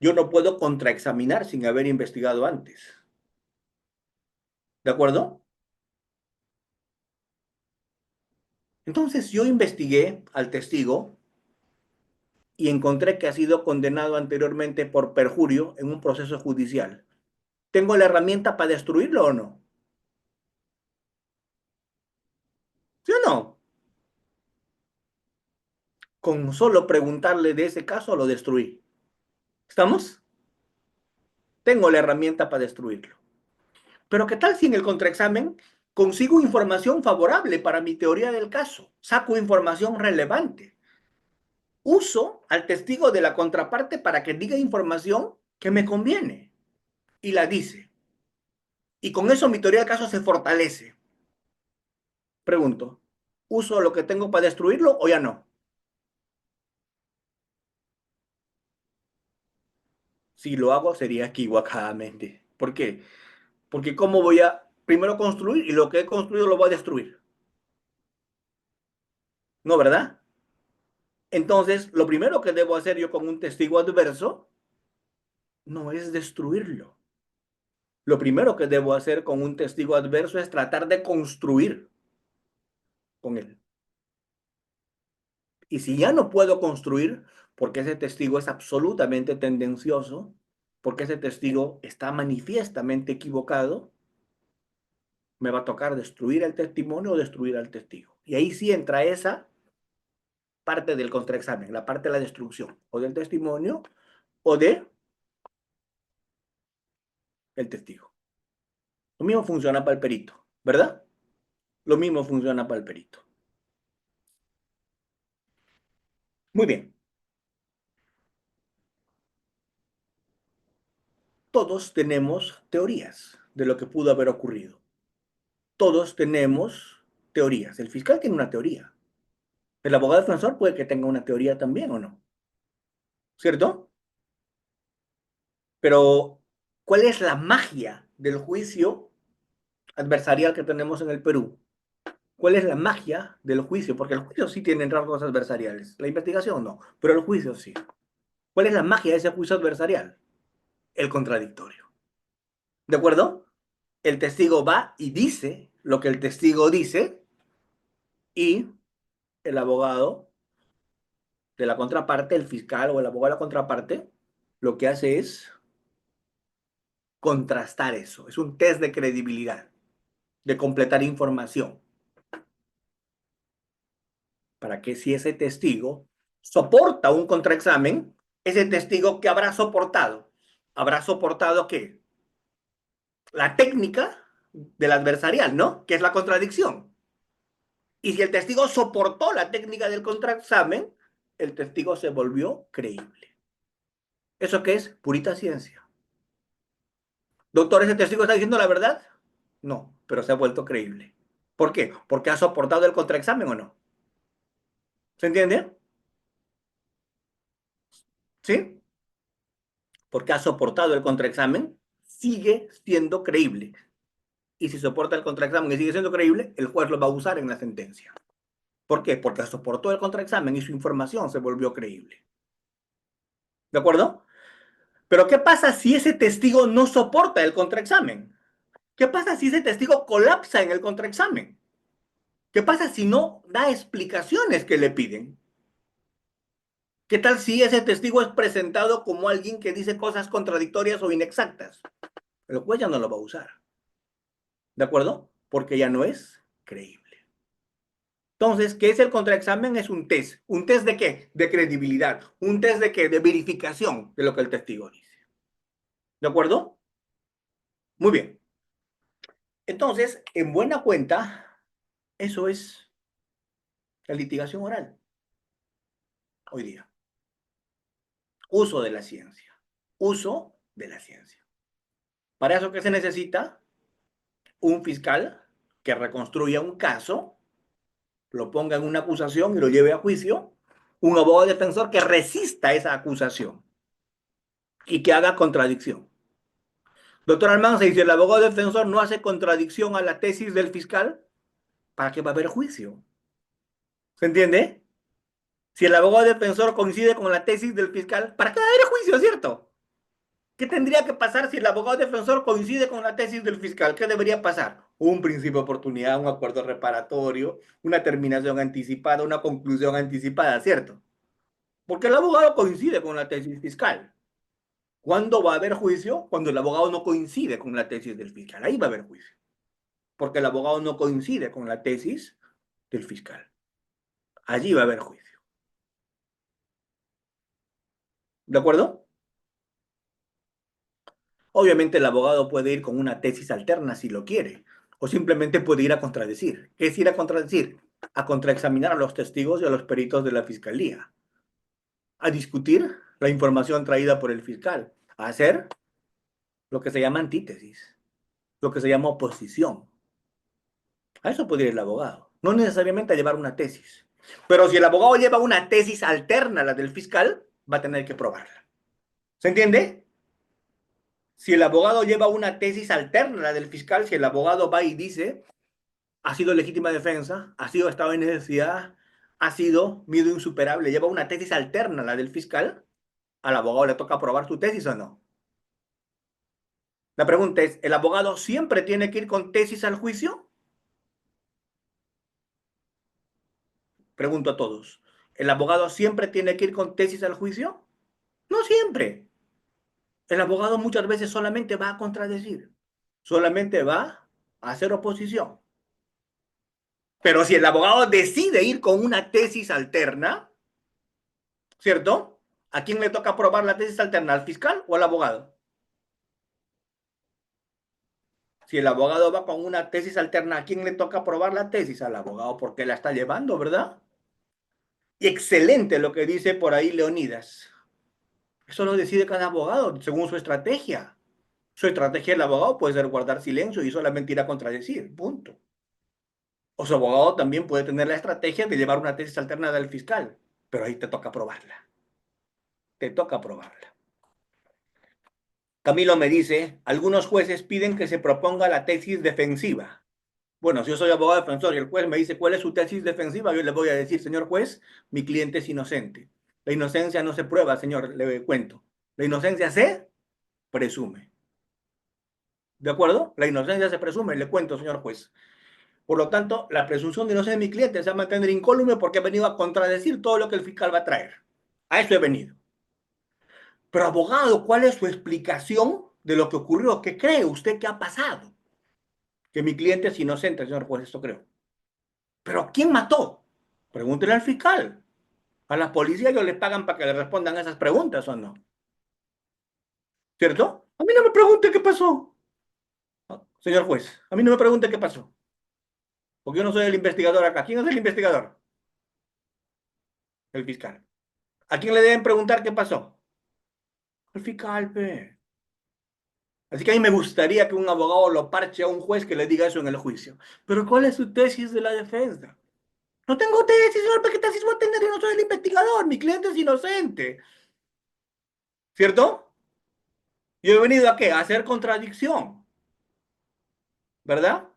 Yo no puedo contraexaminar sin haber investigado antes. ¿De acuerdo? Entonces yo investigué al testigo y encontré que ha sido condenado anteriormente por perjurio en un proceso judicial. ¿Tengo la herramienta para destruirlo o no? ¿Sí o no? Con solo preguntarle de ese caso lo destruí. ¿Estamos? Tengo la herramienta para destruirlo. Pero ¿qué tal si en el contraexamen consigo información favorable para mi teoría del caso? Saco información relevante. Uso al testigo de la contraparte para que diga información que me conviene. Y la dice. Y con eso mi teoría del caso se fortalece. Pregunto, ¿uso lo que tengo para destruirlo o ya no? Si lo hago sería equivocadamente. ¿Por qué? Porque ¿cómo voy a primero construir y lo que he construido lo voy a destruir? ¿No, verdad? Entonces, lo primero que debo hacer yo con un testigo adverso no es destruirlo. Lo primero que debo hacer con un testigo adverso es tratar de construir con él. Y si ya no puedo construir, porque ese testigo es absolutamente tendencioso, porque ese testigo está manifiestamente equivocado, me va a tocar destruir el testimonio o destruir al testigo. Y ahí sí entra esa parte del contraexamen, la parte de la destrucción, o del testimonio o de el testigo. Lo mismo funciona para el perito, ¿verdad? Lo mismo funciona para el perito. Muy bien. Todos tenemos teorías de lo que pudo haber ocurrido. Todos tenemos teorías. El fiscal tiene una teoría. El abogado defensor puede que tenga una teoría también o no. ¿Cierto? Pero, ¿cuál es la magia del juicio adversarial que tenemos en el Perú? ¿Cuál es la magia del juicio? Porque el juicio sí tiene rasgos adversariales. La investigación no, pero el juicio sí. ¿Cuál es la magia de ese juicio adversarial? El contradictorio. ¿De acuerdo? El testigo va y dice lo que el testigo dice y el abogado de la contraparte, el fiscal o el abogado de la contraparte, lo que hace es contrastar eso. Es un test de credibilidad, de completar información, para que si ese testigo soporta un contraexamen, ese testigo que habrá soportado ¿qué? La técnica del adversarial, ¿no? Que es la contradicción. Y si el testigo soportó la técnica del contraexamen, el testigo se volvió creíble. ¿Eso qué es? Purita ciencia. Doctor, ¿ese testigo está diciendo la verdad? No, pero se ha vuelto creíble. ¿Por qué? Porque ha soportado el contraexamen o no. ¿Se entiende? ¿Sí? Porque ha soportado el contraexamen, sigue siendo creíble. Y si soporta el contraexamen y sigue siendo creíble, el juez lo va a usar en la sentencia. ¿Por qué? Porque soportó el contraexamen y su información se volvió creíble. ¿De acuerdo? Pero ¿qué pasa si ese testigo no soporta el contraexamen? ¿Qué pasa si ese testigo colapsa en el contraexamen? ¿Qué pasa si no da explicaciones que le piden? ¿Qué tal si ese testigo es presentado como alguien que dice cosas contradictorias o inexactas? El juez ya no lo va a usar. ¿De acuerdo? Porque ya no es creíble. Entonces, ¿qué es el contraexamen? Es un test. ¿Un test de qué? De credibilidad. ¿Un test de qué? De verificación de lo que el testigo dice. ¿De acuerdo? Muy bien. Entonces, en buena cuenta, eso es la litigación oral hoy día. Uso de la ciencia. Uso de la ciencia. ¿Para eso qué se necesita? Un fiscal que reconstruya un caso, lo ponga en una acusación y lo lleve a juicio. Un abogado defensor que resista esa acusación y que haga contradicción. Doctor Almanza, y si el abogado defensor no hace contradicción a la tesis del fiscal, ¿para qué va a haber juicio? ¿Se entiende? Si el abogado defensor coincide con la tesis del fiscal, ¿para qué va a haber juicio, cierto? ¿Qué tendría que pasar si el abogado defensor coincide con la tesis del fiscal? ¿Qué debería pasar? Un principio de oportunidad, un acuerdo reparatorio, una terminación anticipada, una conclusión anticipada, ¿cierto? Porque el abogado coincide con la tesis fiscal. ¿Cuándo va a haber juicio? Cuando el abogado no coincide con la tesis del fiscal. Ahí va a haber juicio. Porque el abogado no coincide con la tesis del fiscal. Allí va a haber juicio. ¿De acuerdo? Obviamente el abogado puede ir con una tesis alterna si lo quiere, o simplemente puede ir a contradecir. ¿Qué es ir a contradecir? A contraexaminar a los testigos y a los peritos de la fiscalía, a discutir la información traída por el fiscal, a hacer lo que se llama antítesis. lo que se llama oposición. A eso podría ir el abogado. No necesariamente a llevar una tesis. Pero si el abogado lleva una tesis alterna a la del fiscal, va a tener que probarla. ¿Se entiende? Si el abogado lleva una tesis alterna a la del fiscal, si el abogado va y dice, ha sido legítima defensa, ha sido estado de necesidad, ha sido miedo insuperable, lleva una tesis alterna a la del fiscal, al abogado le toca probar su tesis o no. La pregunta es, ¿el abogado siempre tiene que ir con tesis al juicio? Pregunto a todos. ¿El abogado siempre tiene que ir con tesis al juicio? No siempre. El abogado muchas veces solamente va a contradecir, solamente va a hacer oposición. Pero si el abogado decide ir con una tesis alterna, ¿cierto? ¿A quién le toca probar la tesis alterna? ¿Al fiscal o al abogado? Si el abogado va con una tesis alterna, ¿a quién le toca probar la tesis? Al abogado, porque la está llevando, ¿verdad? Y excelente lo que dice por ahí Leonidas. Eso lo decide cada abogado según su estrategia. Su estrategia del abogado puede ser guardar silencio y solamente ir a contradecir, punto. O su abogado también puede tener la estrategia de llevar una tesis alterna del fiscal, pero ahí te toca probarla. Te toca probarla. Camilo me dice, algunos jueces piden que se proponga la tesis defensiva. Bueno, si yo soy abogado defensor y el juez me dice cuál es su tesis defensiva, yo le voy a decir, señor juez, mi cliente es inocente. La inocencia no se prueba, señor, le cuento. La inocencia se presume. ¿De acuerdo? La inocencia se presume, le cuento, señor juez. Por lo tanto, la presunción de inocencia de mi cliente se va a mantener incólume porque ha venido a contradecir todo lo que el fiscal va a traer. A eso he venido. Pero, abogado, ¿cuál es su explicación de lo que ocurrió? ¿Qué cree usted que ha pasado? Que mi cliente es inocente, señor juez, esto creo. ¿Pero quién mató? Pregúntele al fiscal. A la policía ellos les pagan para que le respondan a esas preguntas, ¿o no? ¿Cierto? A mí no me pregunte qué pasó. Señor juez, a mí no me pregunte qué pasó. Porque yo no soy el investigador acá. ¿Quién es el investigador? El fiscal. ¿A quién le deben preguntar qué pasó? Al fiscal, pe. Así que a mí me gustaría que un abogado lo parche a un juez que le diga eso en el juicio. Pero ¿cuál es su tesis de la defensa? No tengo tesis, señor, ¿qué tesis voy a tener? Yo no soy el investigador, mi cliente es inocente. ¿Cierto? Yo he venido a qué? A hacer contradicción. ¿Verdad?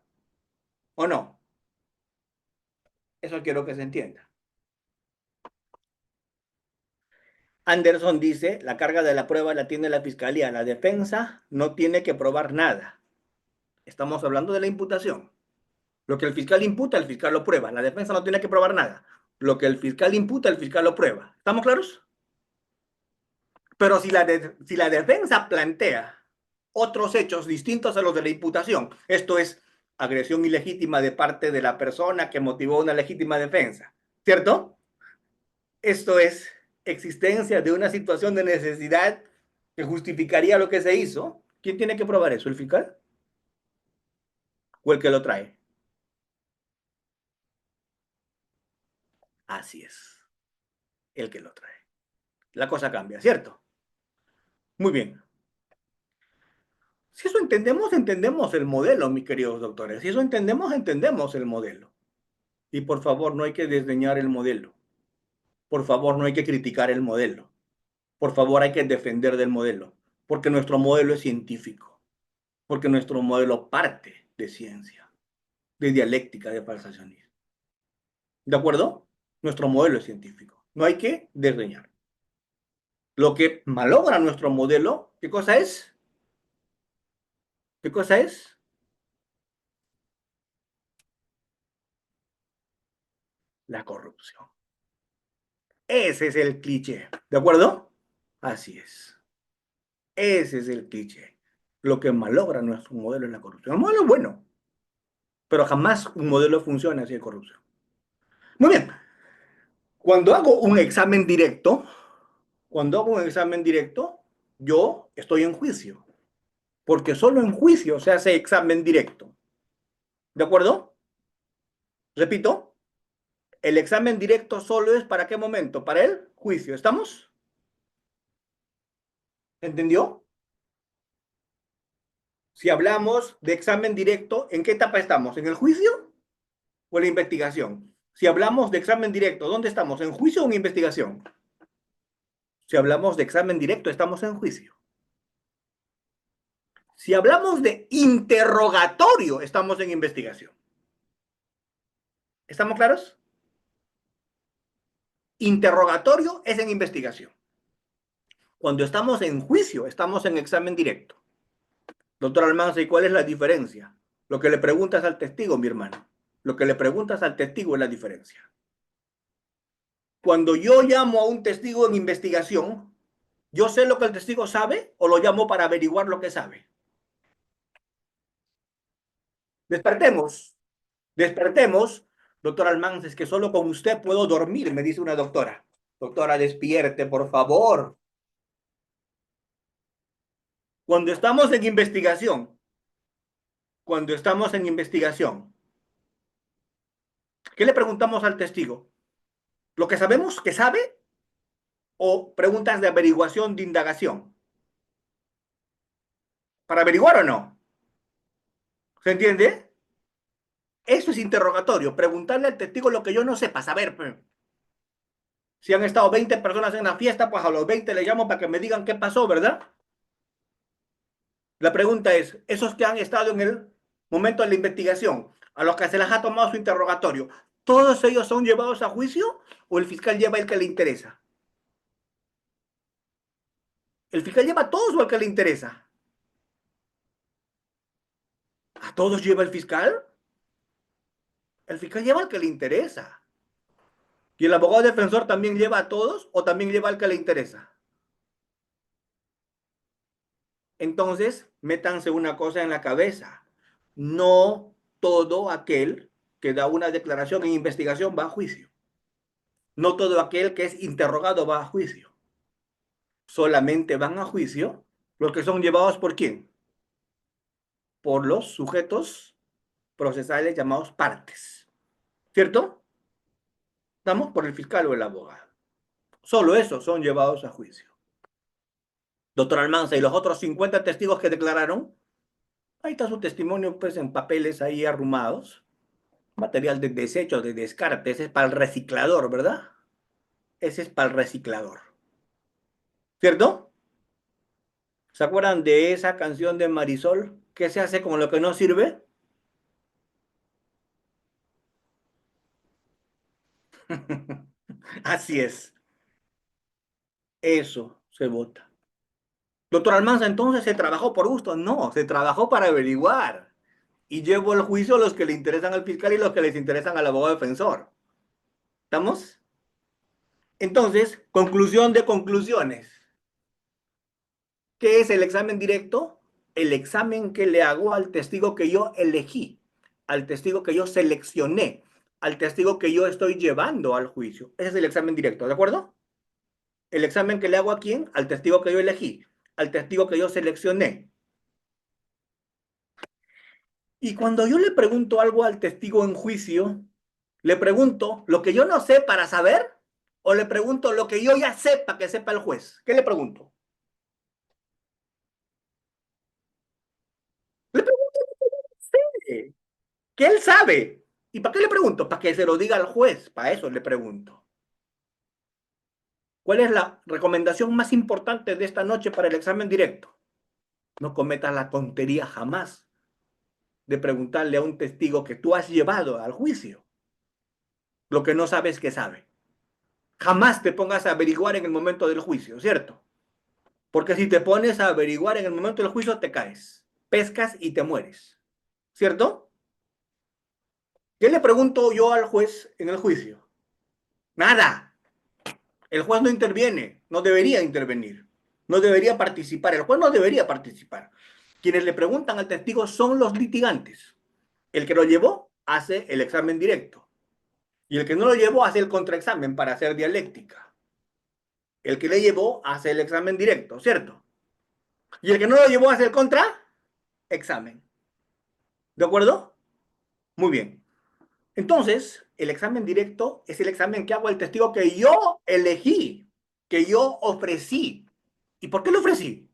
¿O no? Eso quiero que se entienda. Anderson dice, la carga de la prueba la tiene la fiscalía, la defensa no tiene que probar nada. Estamos hablando de la imputación. Lo que el fiscal imputa, el fiscal lo prueba. La defensa no tiene que probar nada. Lo que el fiscal imputa, el fiscal lo prueba. ¿Estamos claros? Pero si la defensa plantea otros hechos distintos a los de la imputación, esto es agresión ilegítima de parte de la persona que motivó una legítima defensa, ¿cierto? Esto es existencia de una situación de necesidad que justificaría lo que se hizo. ¿Quién tiene que probar eso? ¿El fiscal? ¿O el que lo trae? Así es, el que lo trae. La cosa cambia, ¿cierto? Muy bien. Si eso entendemos, entendemos el modelo, mis queridos doctores. Si eso entendemos, entendemos el modelo. Y por favor, no hay que desdeñar el modelo. Por favor, no hay que criticar el modelo. Por favor, hay que defender del modelo. Porque nuestro modelo es científico. Porque nuestro modelo parte de ciencia, de dialéctica, de falsacionismo. ¿De acuerdo? Nuestro modelo es científico. No hay que desdeñar. Lo que malogra nuestro modelo, ¿qué cosa es? ¿Qué cosa es? La corrupción. Ese es el cliché. ¿De acuerdo? Así es. Ese es el cliché. Lo que malogra nuestro modelo es la corrupción. El modelo es bueno, pero jamás un modelo funciona si hay corrupción. Muy bien. Cuando hago un examen directo, yo estoy en juicio, porque solo en juicio se hace examen directo. ¿De acuerdo? Repito, el examen directo solo es ¿para qué momento? Para el juicio. ¿Estamos? ¿Entendió? Si hablamos de examen directo, ¿en qué etapa estamos? ¿En el juicio o en la investigación? Si hablamos de examen directo, ¿dónde estamos? ¿En juicio o en investigación? Si hablamos de examen directo, estamos en juicio. Si hablamos de interrogatorio, estamos en investigación. ¿Estamos claros? Interrogatorio es en investigación. Cuando estamos en juicio, estamos en examen directo. Doctor Almanza, ¿y cuál es la diferencia? Lo que le preguntas al testigo, mi hermano. Lo que le preguntas al testigo es la diferencia. Cuando yo llamo a un testigo en investigación, ¿yo sé lo que el testigo sabe o lo llamo para averiguar lo que sabe? Despertemos, despertemos. Doctor Almanza, es que solo con usted puedo dormir, me dice una doctora. Doctora, despierte, por favor. Cuando estamos en investigación, cuando estamos en investigación, ¿qué le preguntamos al testigo? ¿Lo que sabemos que sabe o preguntas de averiguación, de indagación? ¿Para averiguar o no? ¿Se entiende? Eso es interrogatorio, preguntarle al testigo lo que yo no sepa, saber. Si han estado 20 personas en la fiesta, pues a los 20 le llamo para que me digan qué pasó, ¿verdad? La pregunta es, esos que han estado en el momento de la investigación, a los que se les ha tomado su interrogatorio, ¿todos ellos son llevados a juicio o el fiscal lleva el que le interesa? ¿El fiscal lleva a todos o al que le interesa? ¿A todos lleva el fiscal? El fiscal lleva al que le interesa. ¿Y el abogado defensor también lleva a todos o también lleva al que le interesa? Entonces, métanse una cosa en la cabeza. No todo aquel que da una declaración en investigación va a juicio. No todo aquel que es interrogado va a juicio. Solamente van a juicio los que son llevados por quién? Por los sujetos procesales llamados partes. ¿Cierto? Estamos por el fiscal o el abogado. Solo esos son llevados a juicio. Doctor Almanza, ¿y los otros 50 testigos que declararon? Ahí está su testimonio, pues, en papeles ahí arrumados. Material de desecho, de descarte. Ese es para el reciclador, ¿verdad? Ese es para el reciclador. ¿Cierto? ¿Se acuerdan de esa canción de Marisol? ¿Qué se hace con lo que no sirve? Así es. Eso se vota. Doctor Almanza, entonces se trabajó por gusto. No, se trabajó para averiguar. Y llevo el juicio a los que le interesan al fiscal y los que les interesan al abogado defensor. ¿Estamos? Entonces, conclusión de conclusiones. ¿Qué es el examen directo? El examen que le hago al testigo que yo elegí, al testigo que yo seleccioné, al testigo que yo estoy llevando al juicio. Ese es el examen directo, ¿de acuerdo? El examen que le hago a quién? Al testigo que yo elegí, al testigo que yo seleccioné. Y cuando yo le pregunto algo al testigo en juicio, le pregunto lo que yo no sé para saber o le pregunto lo que yo ya sé para que sepa el juez. ¿Qué le pregunto? Le pregunto que él sabe. ¿Y para qué le pregunto? Para que se lo diga al juez. Para eso le pregunto. ¿Cuál es la recomendación más importante de esta noche para el examen directo? No cometas la tontería jamás de preguntarle a un testigo que tú has llevado al juicio lo que no sabes que sabe. Jamás te pongas a averiguar en el momento del juicio, ¿cierto? Porque si te pones a averiguar en el momento del juicio, te caes, pescas y te mueres, ¿cierto? ¿Qué le pregunto yo al juez en el juicio? Nada. El juez no interviene, no debería intervenir, no debería participar, el juez no debería participar. Quienes le preguntan al testigo son los litigantes. El que lo llevó hace el examen directo y el que no lo llevó hace el contraexamen para hacer dialéctica. El que le llevó hace el examen directo, ¿cierto? Y el que no lo llevó hace el contraexamen. ¿De acuerdo? Muy bien. Entonces, el examen directo es el examen que hago al testigo que yo elegí, que yo ofrecí. ¿Y por qué lo ofrecí?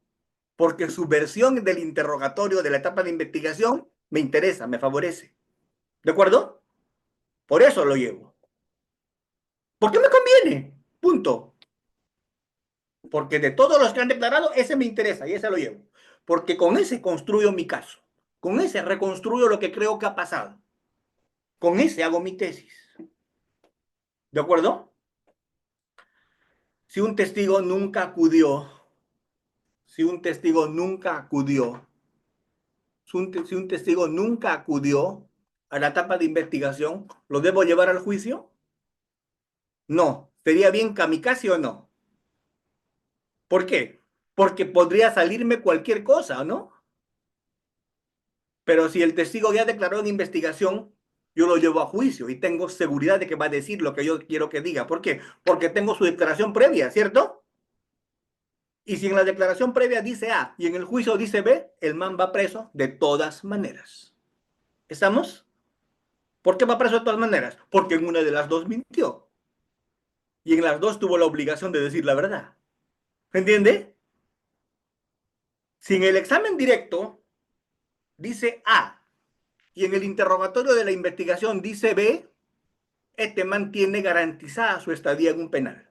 porque su versión del interrogatorio de la etapa de investigación me interesa, me favorece. ¿De acuerdo? Por eso lo llevo. ¿Por qué me conviene? Punto. Porque de todos los que han declarado, ese me interesa y ese lo llevo. Porque con ese construyo mi caso. Con ese reconstruyo lo que creo que ha pasado. Con ese hago mi tesis. ¿De acuerdo? Si un testigo nunca acudió, si un testigo nunca acudió, si un testigo nunca acudió a la etapa de investigación, ¿lo debo llevar al juicio? No. ¿Sería bien kamikaze o no? ¿Por qué? Porque podría salirme cualquier cosa, ¿no? Pero si el testigo ya declaró en investigación, yo lo llevo a juicio y tengo seguridad de que va a decir lo que yo quiero que diga. ¿Por qué? Porque tengo su declaración previa, ¿cierto? Y si en la declaración previa dice A y en el juicio dice B, el man va preso de todas maneras. ¿Estamos? ¿Por qué va preso de todas maneras? Porque en una de las dos mintió. Y en las dos tuvo la obligación de decir la verdad. ¿Se entiende? Si en el examen directo dice A y en el interrogatorio de la investigación dice B, este mantiene garantizada su estadía en un penal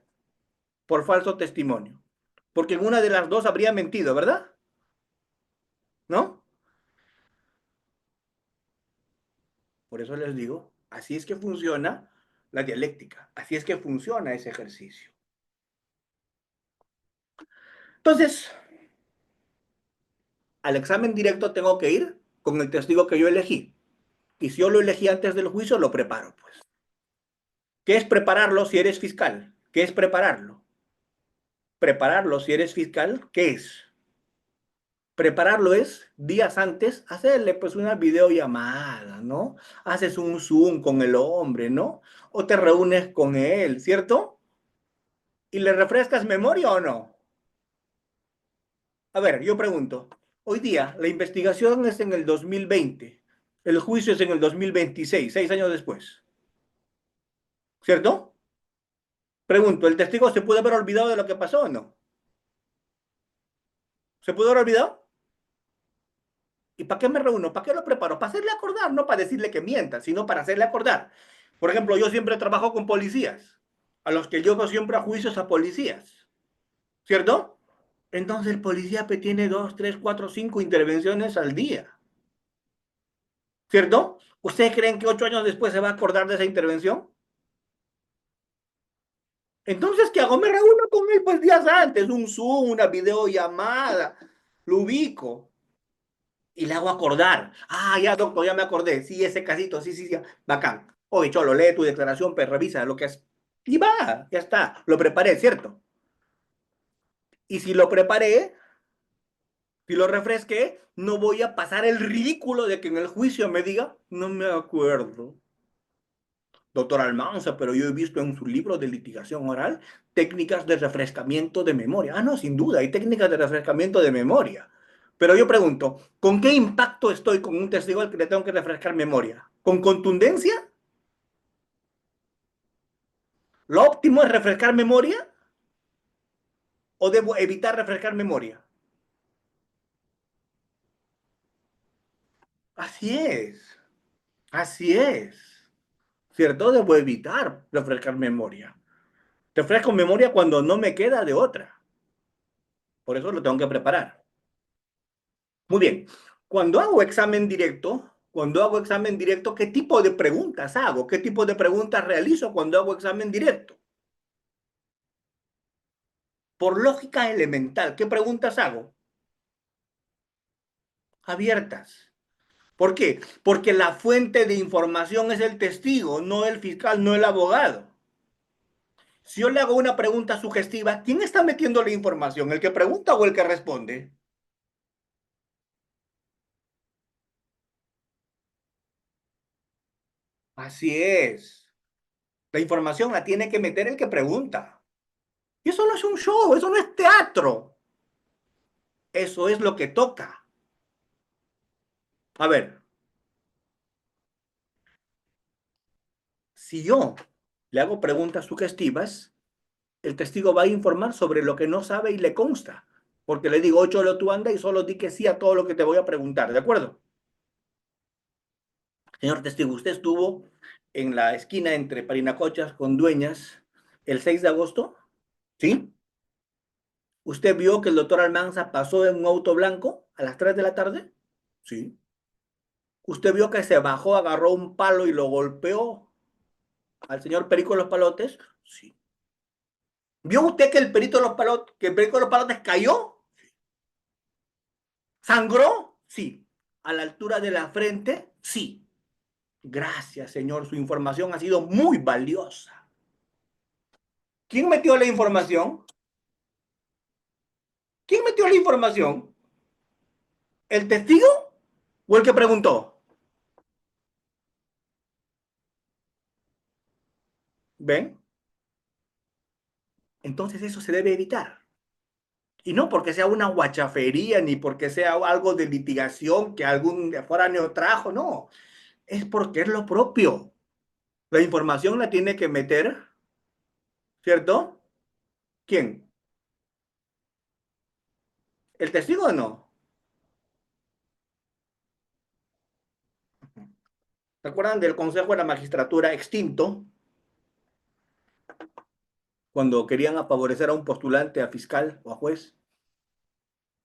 por falso testimonio. Porque en una de las dos habría mentido, ¿verdad? ¿No? Por eso les digo, así es que funciona la dialéctica, así es que funciona ese ejercicio. Entonces, al examen directo tengo que ir con el testigo que yo elegí. Y si yo lo elegí antes del juicio, lo preparo, pues. ¿Qué es prepararlo si eres fiscal? ¿Qué es prepararlo? Prepararlo si eres fiscal, ¿qué es? Prepararlo es días antes hacerle pues una videollamada, ¿no? Haces un Zoom con el hombre, ¿no? O te reúnes con él, ¿cierto? ¿Y le refrescas memoria o no? A ver, yo pregunto, hoy día la investigación es en el 2020, el juicio es en el 2026, 6 años después, ¿cierto? Pregunto, ¿el testigo se puede haber olvidado de lo que pasó o no? ¿Se puede haber olvidado? ¿Y para qué me reúno? ¿Para qué lo preparo? Para hacerle acordar, no para decirle que mienta, sino para hacerle acordar. Por ejemplo, yo siempre trabajo con policías, a los que llevo siempre a juicios a policías, ¿cierto? Entonces el policía tiene 2, 3, 4, 5 intervenciones al día, ¿cierto? ¿Ustedes creen que 8 años después se va a acordar de esa intervención? Entonces, ¿qué hago? Me reúno con él pues días antes, un Zoom, una videollamada, lo ubico y le hago acordar. Ah, ya, doctor, ya me acordé. Sí, ese casito, sí, sí, sí, bacán. Oye, Cholo, lee tu declaración, pues revisa lo que es. Y va, ya está, lo preparé, ¿cierto? Y si lo preparé, si lo refresqué, no voy a pasar el ridículo de que en el juicio me diga, no me acuerdo. Doctor Almanza, pero yo he visto en su libro de litigación oral técnicas de refrescamiento de memoria. Ah, no, sin duda, hay técnicas de refrescamiento de memoria. Pero yo pregunto, ¿con qué impacto estoy con un testigo al que le tengo que refrescar memoria? ¿Con contundencia? ¿Lo óptimo es refrescar memoria o debo evitar refrescar memoria? Así es, así es. ¿Cierto? Debo evitar refrescar memoria. Refresco memoria cuando no me queda de otra. Por eso lo tengo que preparar. Muy bien. Cuando hago examen directo, ¿qué tipo de preguntas hago? ¿Qué tipo de preguntas realizo cuando hago examen directo? Por lógica elemental, ¿qué preguntas hago? Abiertas. ¿Por qué? Porque la fuente de información es el testigo, no el fiscal, no el abogado. Si yo le hago una pregunta sugestiva, ¿quién está metiendo la información? ¿El que pregunta o el que responde? Así es. La información la tiene que meter el que pregunta. Y eso no es un show, eso no es teatro. Eso es lo que toca. A ver, si yo le hago preguntas sugestivas, el testigo va a informar sobre lo que no sabe y le consta. porque le digo, Cholo, tú anda y solo di que sí a todo lo que te voy a preguntar, ¿de acuerdo? Señor testigo, usted estuvo en la esquina entre Parinacochas con Dueñas el 6 de agosto, ¿sí? ¿Usted vio que el doctor Almanza pasó en un auto blanco a las 3 de la tarde? Sí. ¿Usted vio que se bajó, agarró un palo y lo golpeó al señor Perico de los Palotes? Sí. ¿Vio usted que el perito de los palotes, que el Perico de los Palotes cayó? ¿Sangró? Sí. ¿A la altura de la frente? Sí. Gracias, señor. Su información ha sido muy valiosa. ¿Quién metió la información? ¿Quién metió la información? ¿El testigo o el que preguntó? ¿Ven? Entonces eso se debe evitar. Y no porque sea una guachafería ni porque sea algo de litigación que algún foráneo trajo, no. Es porque es lo propio. La información la tiene que meter, ¿cierto? ¿Quién? ¿El testigo o no? ¿Se acuerdan del Consejo de la Magistratura extinto? Cuando querían favorecer a un postulante a fiscal o a juez.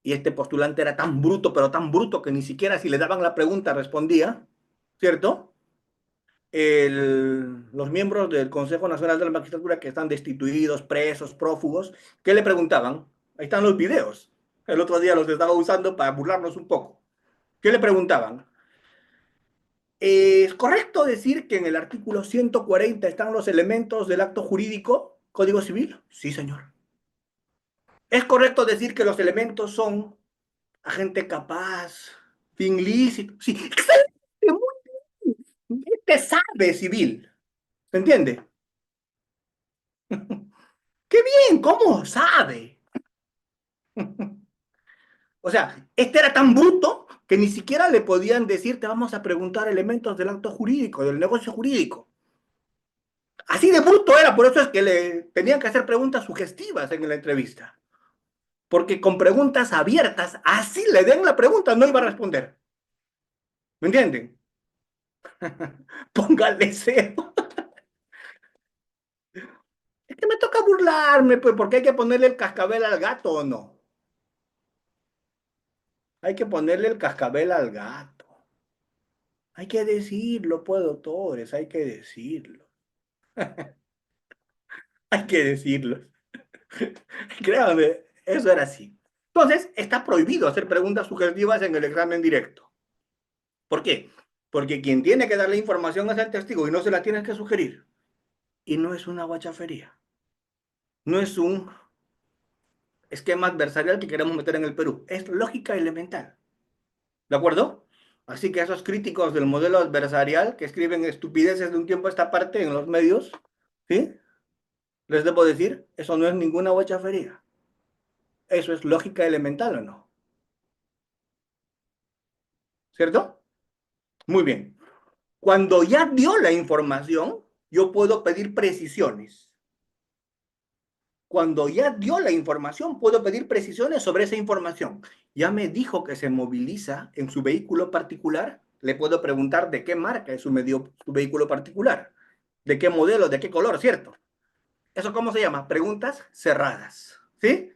Y este postulante era tan bruto, pero tan bruto que ni siquiera si le daban la pregunta respondía, ¿cierto? Los miembros del Consejo Nacional de la Magistratura que están destituidos, presos, prófugos, ¿qué le preguntaban? Ahí están los videos. El otro día los estaba usando para burlarnos un poco. ¿Qué le preguntaban? ¿Es correcto decir que en el artículo 140 están los elementos del acto jurídico, Código Civil? Sí, señor. ¿Es correcto decir que los elementos son agente capaz, fin lícito? Sí, excelente, muy bien. Este sabe civil, ¿se entiende? ¡Qué bien! ¿Cómo sabe? O sea, este era tan bruto que ni siquiera le podían decir, te vamos a preguntar elementos del acto jurídico, del negocio jurídico. Así de bruto era, por eso es que le tenían que hacer preguntas sugestivas en la entrevista. Porque con preguntas abiertas, así le den la pregunta, no iba a responder. ¿Me entienden? Póngale cero. Es que me toca burlarme, pues, porque hay que ponerle el cascabel al gato o no. Hay que ponerle el cascabel al gato. Hay que decirlo, pues, doctores, hay que decirlo. Hay que decirlo. Créanme, eso era así. Entonces, está prohibido hacer preguntas sugestivas en el examen directo. ¿Por qué? Porque quien tiene que darle información es el testigo y no se la tienes que sugerir. Y no es una guachafería. No es un esquema adversarial que queremos meter en el Perú. Es lógica elemental. ¿De acuerdo? Así que esos críticos del modelo adversarial que escriben estupideces de un tiempo a esta parte en los medios, ¿sí? Les debo decir, eso no es ninguna guachafería. Eso es lógica elemental o no. ¿Cierto? Muy bien. Cuando ya dio la información, yo puedo pedir precisiones. Cuando ya dio la información, puedo pedir precisiones sobre esa información. Ya me dijo que se moviliza en su vehículo particular. Le puedo preguntar de qué marca es su vehículo particular, de qué modelo, de qué color, ¿cierto? ¿Eso cómo se llama? Preguntas cerradas. ¿Sí?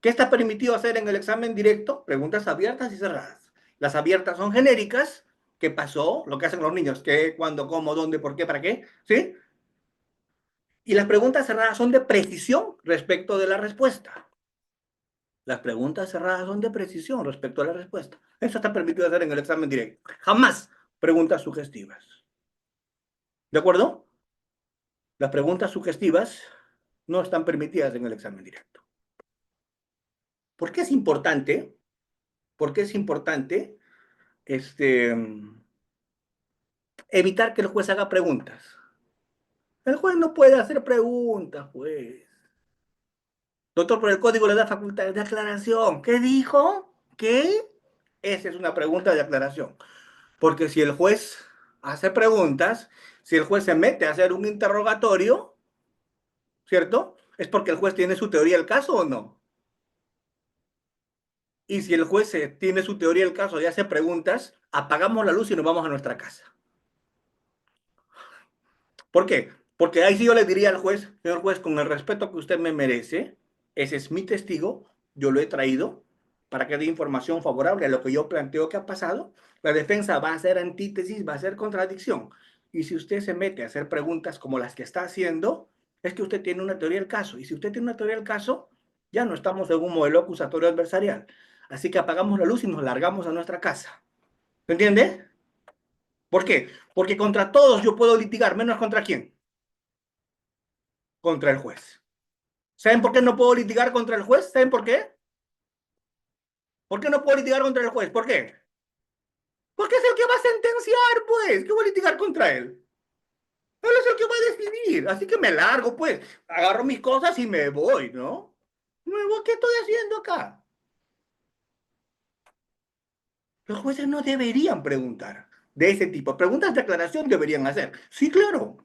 ¿Qué está permitido hacer en el examen directo? Preguntas abiertas y cerradas. Las abiertas son genéricas. ¿Qué pasó? Lo que hacen los niños. ¿Qué, cuándo, cómo, dónde, por qué, para qué? ¿Sí? Y las preguntas cerradas son de precisión respecto de la respuesta. Las preguntas cerradas son de precisión respecto a la respuesta. Eso está permitido hacer en el examen directo. Jamás preguntas sugestivas. ¿De acuerdo? Las preguntas sugestivas no están permitidas en el examen directo. ¿Por qué es importante? ¿Por qué es importante evitar que el juez haga preguntas? El juez no puede hacer preguntas, pues. Doctor, pero el código le da facultades de aclaración. ¿Qué dijo? ¿Qué? Esa es una pregunta de aclaración. Porque si el juez hace preguntas, si el juez se mete a hacer un interrogatorio, ¿cierto? Es porque el juez tiene su teoría del caso o no. Y si el juez tiene su teoría del caso y hace preguntas, apagamos la luz y nos vamos a nuestra casa. ¿Por qué? Porque ahí sí yo le diría al juez, señor juez, con el respeto que usted me merece, ese es mi testigo, yo lo he traído para que dé información favorable a lo que yo planteo que ha pasado. La defensa va a hacer antítesis, va a hacer contradicción. Y si usted se mete a hacer preguntas como las que está haciendo, es que usted tiene una teoría del caso. Y si usted tiene una teoría del caso, ya no estamos en un modelo acusatorio adversarial. Así que apagamos la luz y nos largamos a nuestra casa. ¿Me entiende? ¿Por qué? Porque contra todos yo puedo litigar, menos contra quién. Contra el juez. ¿Saben por qué no puedo litigar contra el juez? ¿Saben por qué? ¿Por qué no puedo litigar contra el juez? ¿Por qué? Porque es el que va a sentenciar, pues. ¿Qué voy a litigar contra él? Él es el que va a decidir. Así que me largo, pues. Agarro mis cosas y me voy, ¿no? Luego, ¿qué estoy haciendo acá? Los jueces no deberían preguntar de ese tipo. Preguntas de aclaración deberían hacer. Sí, claro.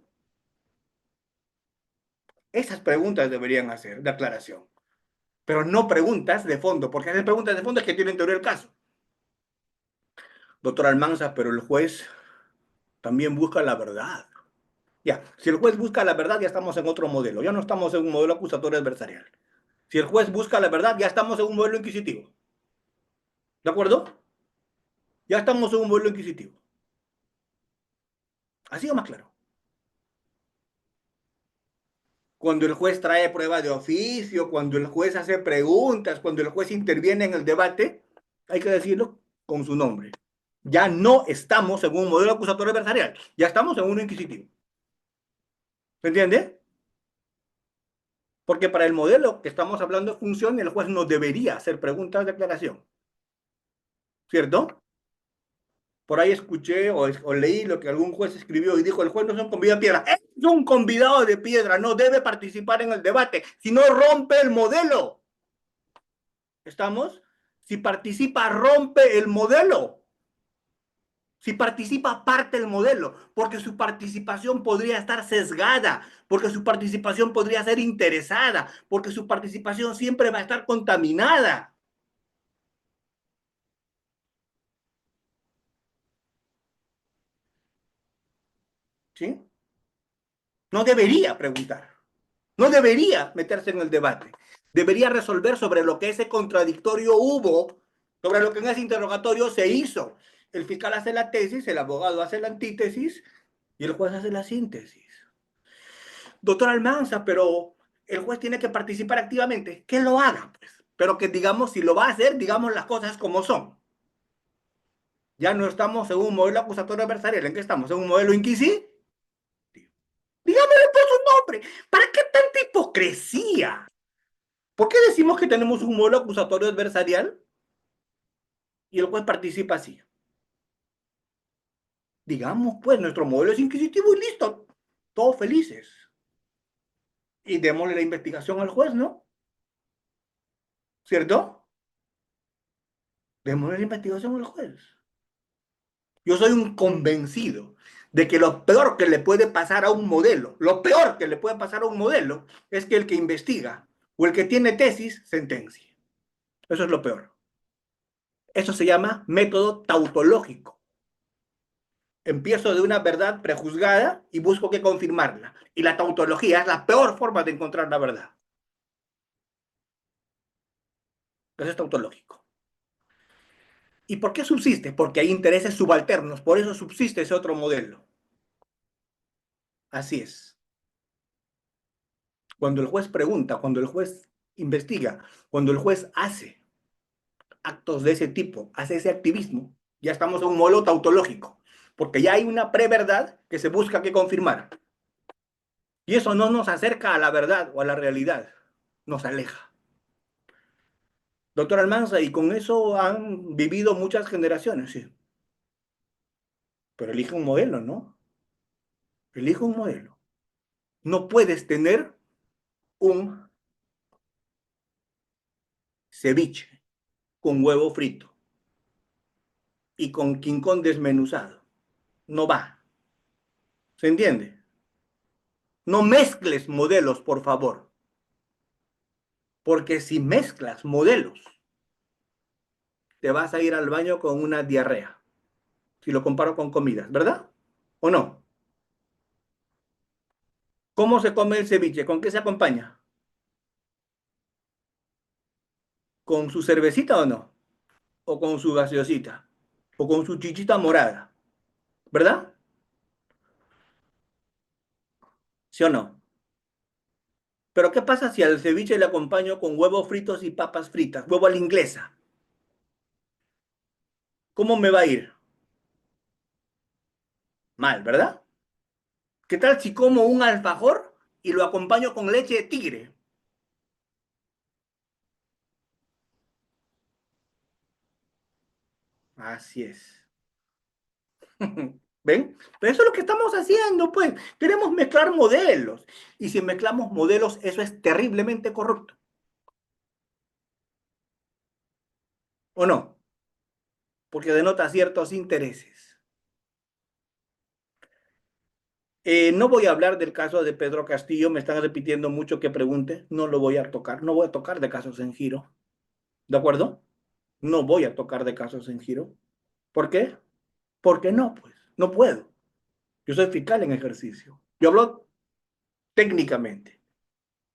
Esas preguntas deberían hacer de aclaración. Pero no preguntas de fondo, porque hacer preguntas de fondo es que tienen teoría del caso. Doctor Almanza, pero el juez también busca la verdad. Ya, si el juez busca la verdad, ya estamos en otro modelo. Ya no estamos en un modelo acusatorio adversarial. Si el juez busca la verdad, ya estamos en un modelo inquisitivo. ¿De acuerdo? Ya estamos en un modelo inquisitivo. Así o más claro. Cuando el juez trae prueba de oficio, cuando el juez hace preguntas, cuando el juez interviene en el debate, hay que decirlo con su nombre. Ya no estamos en un modelo acusatorio adversarial. Ya estamos en uno inquisitivo. ¿Se entiende? Porque para el modelo que estamos hablando de función, el juez no debería hacer preguntas de aclaración. ¿Cierto? Por ahí escuché o leí lo que algún juez escribió y dijo, el juez no es un convidado de piedra. Es un convidado de piedra, no debe participar en el debate, si no rompe el modelo. ¿Estamos? Si participa, rompe el modelo. Si participa, parte el modelo, porque su participación podría estar sesgada, porque su participación podría ser interesada, porque su participación siempre va a estar contaminada. ¿Sí? No debería preguntar. No debería meterse en el debate. Debería resolver sobre lo que ese contradictorio hubo, sobre lo que en ese interrogatorio se hizo. El fiscal hace la tesis, el abogado hace la antítesis y el juez hace la síntesis. Doctor Almanza, pero el juez tiene que participar activamente. Que lo haga, pues. Pero que digamos, si lo va a hacer, digamos las cosas como son. Ya no estamos en un modelo acusatorio adversarial. ¿En qué estamos? ¿En un modelo inquisitivo? Dígamelo por su nombre. ¿Para qué tanta hipocresía? ¿Por qué decimos que tenemos un modelo acusatorio adversarial y el juez participa así? Digamos, pues, nuestro modelo es inquisitivo y listo. Todos felices. Y démosle la investigación al juez, ¿no? ¿Cierto? Démosle la investigación al juez. Yo soy un convencido de que lo peor que le puede pasar a un modelo, lo peor que le puede pasar a un modelo es que el que investiga o el que tiene tesis sentencie. Eso es lo peor. Eso se llama método tautológico. Empiezo de una verdad prejuzgada y busco que confirmarla. Y la tautología es la peor forma de encontrar la verdad. Eso es tautológico. ¿Y por qué subsiste? Porque hay intereses subalternos. Por eso subsiste ese otro modelo. Así es. Cuando el juez pregunta, cuando el juez investiga, cuando el juez hace actos de ese tipo, hace ese activismo, ya estamos en un modelo tautológico. Porque ya hay una preverdad que se busca que confirmar. Y eso no nos acerca a la verdad o a la realidad. Nos aleja. Doctor Almanza, y con eso han vivido muchas generaciones, sí. Pero elige un modelo, ¿no? Elige un modelo. No puedes tener un ceviche con huevo frito y con quincón desmenuzado. No va. ¿Se entiende? No mezcles modelos, por favor. Porque si mezclas modelos, te vas a ir al baño con una diarrea, si lo comparo con comidas, ¿verdad? ¿O no? ¿Cómo se come el ceviche? ¿Con qué se acompaña? ¿Con su cervecita o no? ¿O con su gaseosita? ¿O con su chichita morada? ¿Verdad? ¿Sí o no? Pero ¿qué pasa si al ceviche le acompaño con huevos fritos y papas fritas? Huevo a la inglesa. ¿Cómo me va a ir? Mal, ¿verdad? ¿Qué tal si como un alfajor y lo acompaño con leche de tigre? Así es. ¿Ven? Pero eso es lo que estamos haciendo, pues. Queremos mezclar modelos. Y si mezclamos modelos, eso es terriblemente corrupto. ¿O no? Porque denota ciertos intereses. No voy a hablar del caso de Pedro Castillo, me están repitiendo mucho que pregunte, no lo voy a tocar, no voy a tocar de casos en giro, ¿de acuerdo? No voy a tocar de casos en giro. ¿Por qué? Porque no, pues, no puedo. Yo soy fiscal en ejercicio. Yo hablo técnicamente.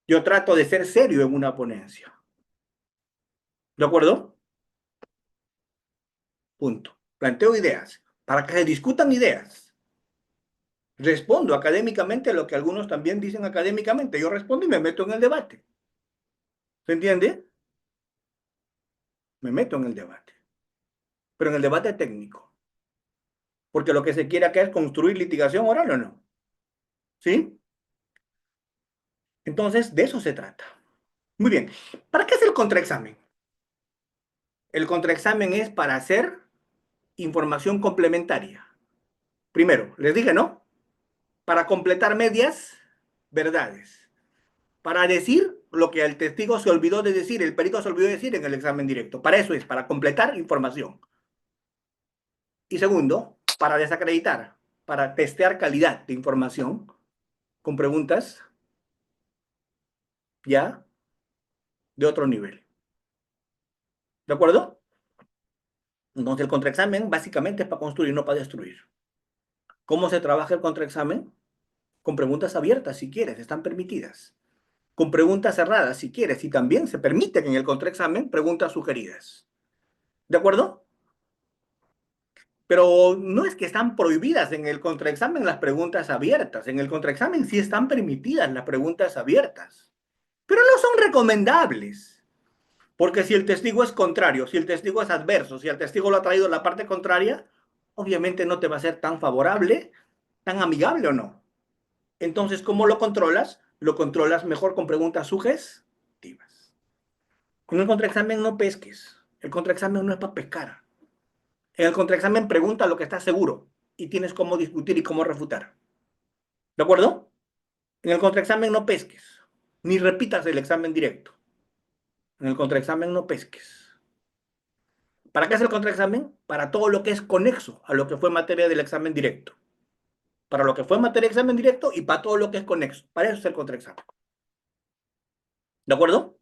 Yo trato de ser serio en una ponencia. ¿De acuerdo? Punto. Planteo ideas para que se discutan ideas. Respondo académicamente a lo que algunos también dicen académicamente. Yo respondo y me meto en el debate. ¿Se entiende? Me meto en el debate. Pero en el debate técnico. Porque lo que se quiere acá es construir litigación oral o no. ¿Sí? Entonces, de eso se trata. Muy bien. ¿Para qué es el contraexamen? El contraexamen es para hacer información complementaria. Primero, les dije, ¿no? Para completar medias verdades. Para decir lo que el testigo se olvidó de decir, el perito se olvidó de decir en el examen directo. Para eso es, para completar información. Y segundo, para desacreditar, para testear calidad de información con preguntas ya de otro nivel. ¿De acuerdo? Entonces el contraexamen básicamente es para construir, no para destruir. ¿Cómo se trabaja el contraexamen? Con preguntas abiertas, si quieres, están permitidas. Con preguntas cerradas, si quieres, y también se permiten en el contraexamen preguntas sugeridas. ¿De acuerdo? Pero no es que están prohibidas en el contraexamen las preguntas abiertas. En el contraexamen sí están permitidas las preguntas abiertas. Pero no son recomendables. Porque si el testigo es contrario, si el testigo es adverso, si el testigo lo ha traído la parte contraria, obviamente no te va a ser tan favorable, tan amigable o no. Entonces, ¿cómo lo controlas? Lo controlas mejor con preguntas sugestivas. Con el contraexamen no pesques. El contraexamen no es para pescar. En el contraexamen pregunta lo que estás seguro y tienes cómo discutir y cómo refutar. ¿De acuerdo? En el contraexamen no pesques, ni repitas el examen directo. En el contraexamen no pesques. ¿Para qué es el contraexamen? Para todo lo que es conexo a lo que fue materia del examen directo. Para lo que fue materia del examen directo y para todo lo que es conexo. Para eso es el contraexamen. ¿De acuerdo?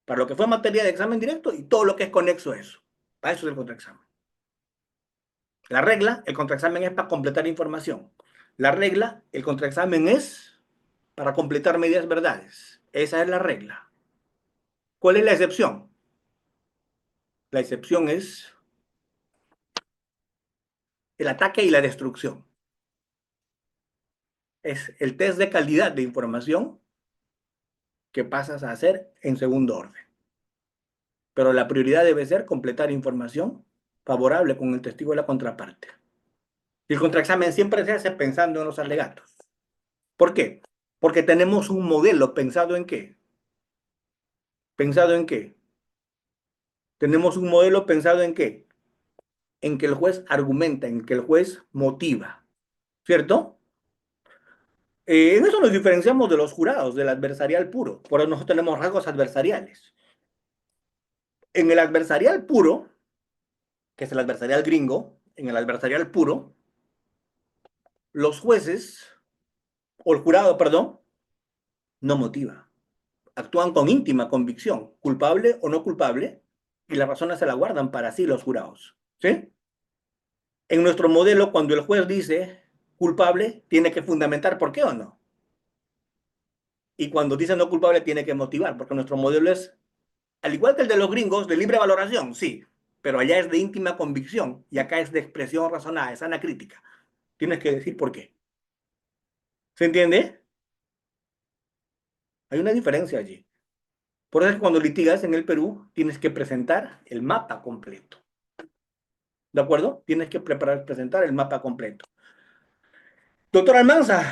Para lo que fue materia de examen directo y todo lo que es conexo a eso. Para eso es el contraexamen. La regla, el contraexamen es para completar información. La regla, el contraexamen es para completar medias verdades. Esa es la regla. ¿Cuál es la excepción? La excepción es el ataque y la destrucción. Es el test de calidad de información que pasas a hacer en segundo orden. Pero la prioridad debe ser completar información favorable con el testigo de la contraparte. Y el contraexamen siempre se hace pensando en los alegatos. ¿Por qué? Porque tenemos un modelo pensado en qué. ¿Pensado en qué? Tenemos un modelo pensado en qué. En que el juez argumenta, en que el juez motiva. ¿Cierto? En eso nos diferenciamos de los jurados, del adversarial puro. Por eso nosotros tenemos rasgos adversariales. En el adversarial puro, que es el adversarial gringo, en el adversarial puro, los jueces, o el jurado, perdón, no motiva. Actúan con íntima convicción, culpable o no culpable, y las razones se la guardan para sí los jurados. ¿Sí? En nuestro modelo, cuando el juez dice culpable, tiene que fundamentar por qué o no. Y cuando dice no culpable, tiene que motivar, porque nuestro modelo es, al igual que el de los gringos, de libre valoración, sí, pero allá es de íntima convicción y acá es de expresión razonada, es sana crítica. Tienes que decir por qué. ¿Se entiende? Hay una diferencia allí. Por eso es que cuando litigas en el Perú, tienes que presentar el mapa completo. ¿De acuerdo? Tienes que presentar el mapa completo. Doctor Almanza,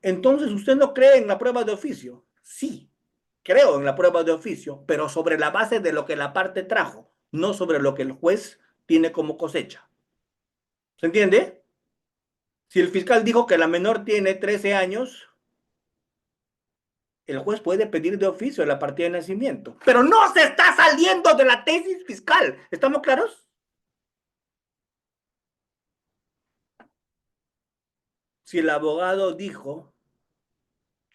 entonces usted no cree en la prueba de oficio. Sí, creo en la prueba de oficio, pero sobre la base de lo que la parte trajo, no sobre lo que el juez tiene como cosecha. ¿Se entiende? Si el fiscal dijo que la menor tiene 13 años, el juez puede pedir de oficio la partida de nacimiento, pero no se está saliendo de la tesis fiscal. ¿Estamos claros? Si el abogado dijo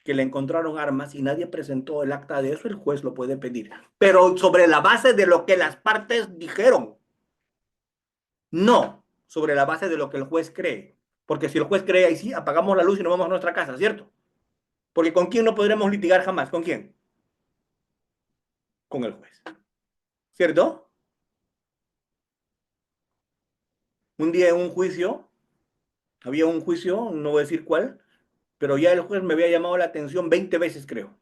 que le encontraron armas y nadie presentó el acta de eso, el juez lo puede pedir. Pero sobre la base de lo que las partes dijeron, no sobre la base de lo que el juez cree. Porque si el juez cree, ahí sí, apagamos la luz y nos vamos a nuestra casa, ¿cierto? Porque ¿con quién no podremos litigar jamás? ¿Con quién? Con el juez. ¿Cierto? Un día en un juicio, había un juicio, no voy a decir cuál, pero ya el juez me había llamado la atención 20 veces, creo.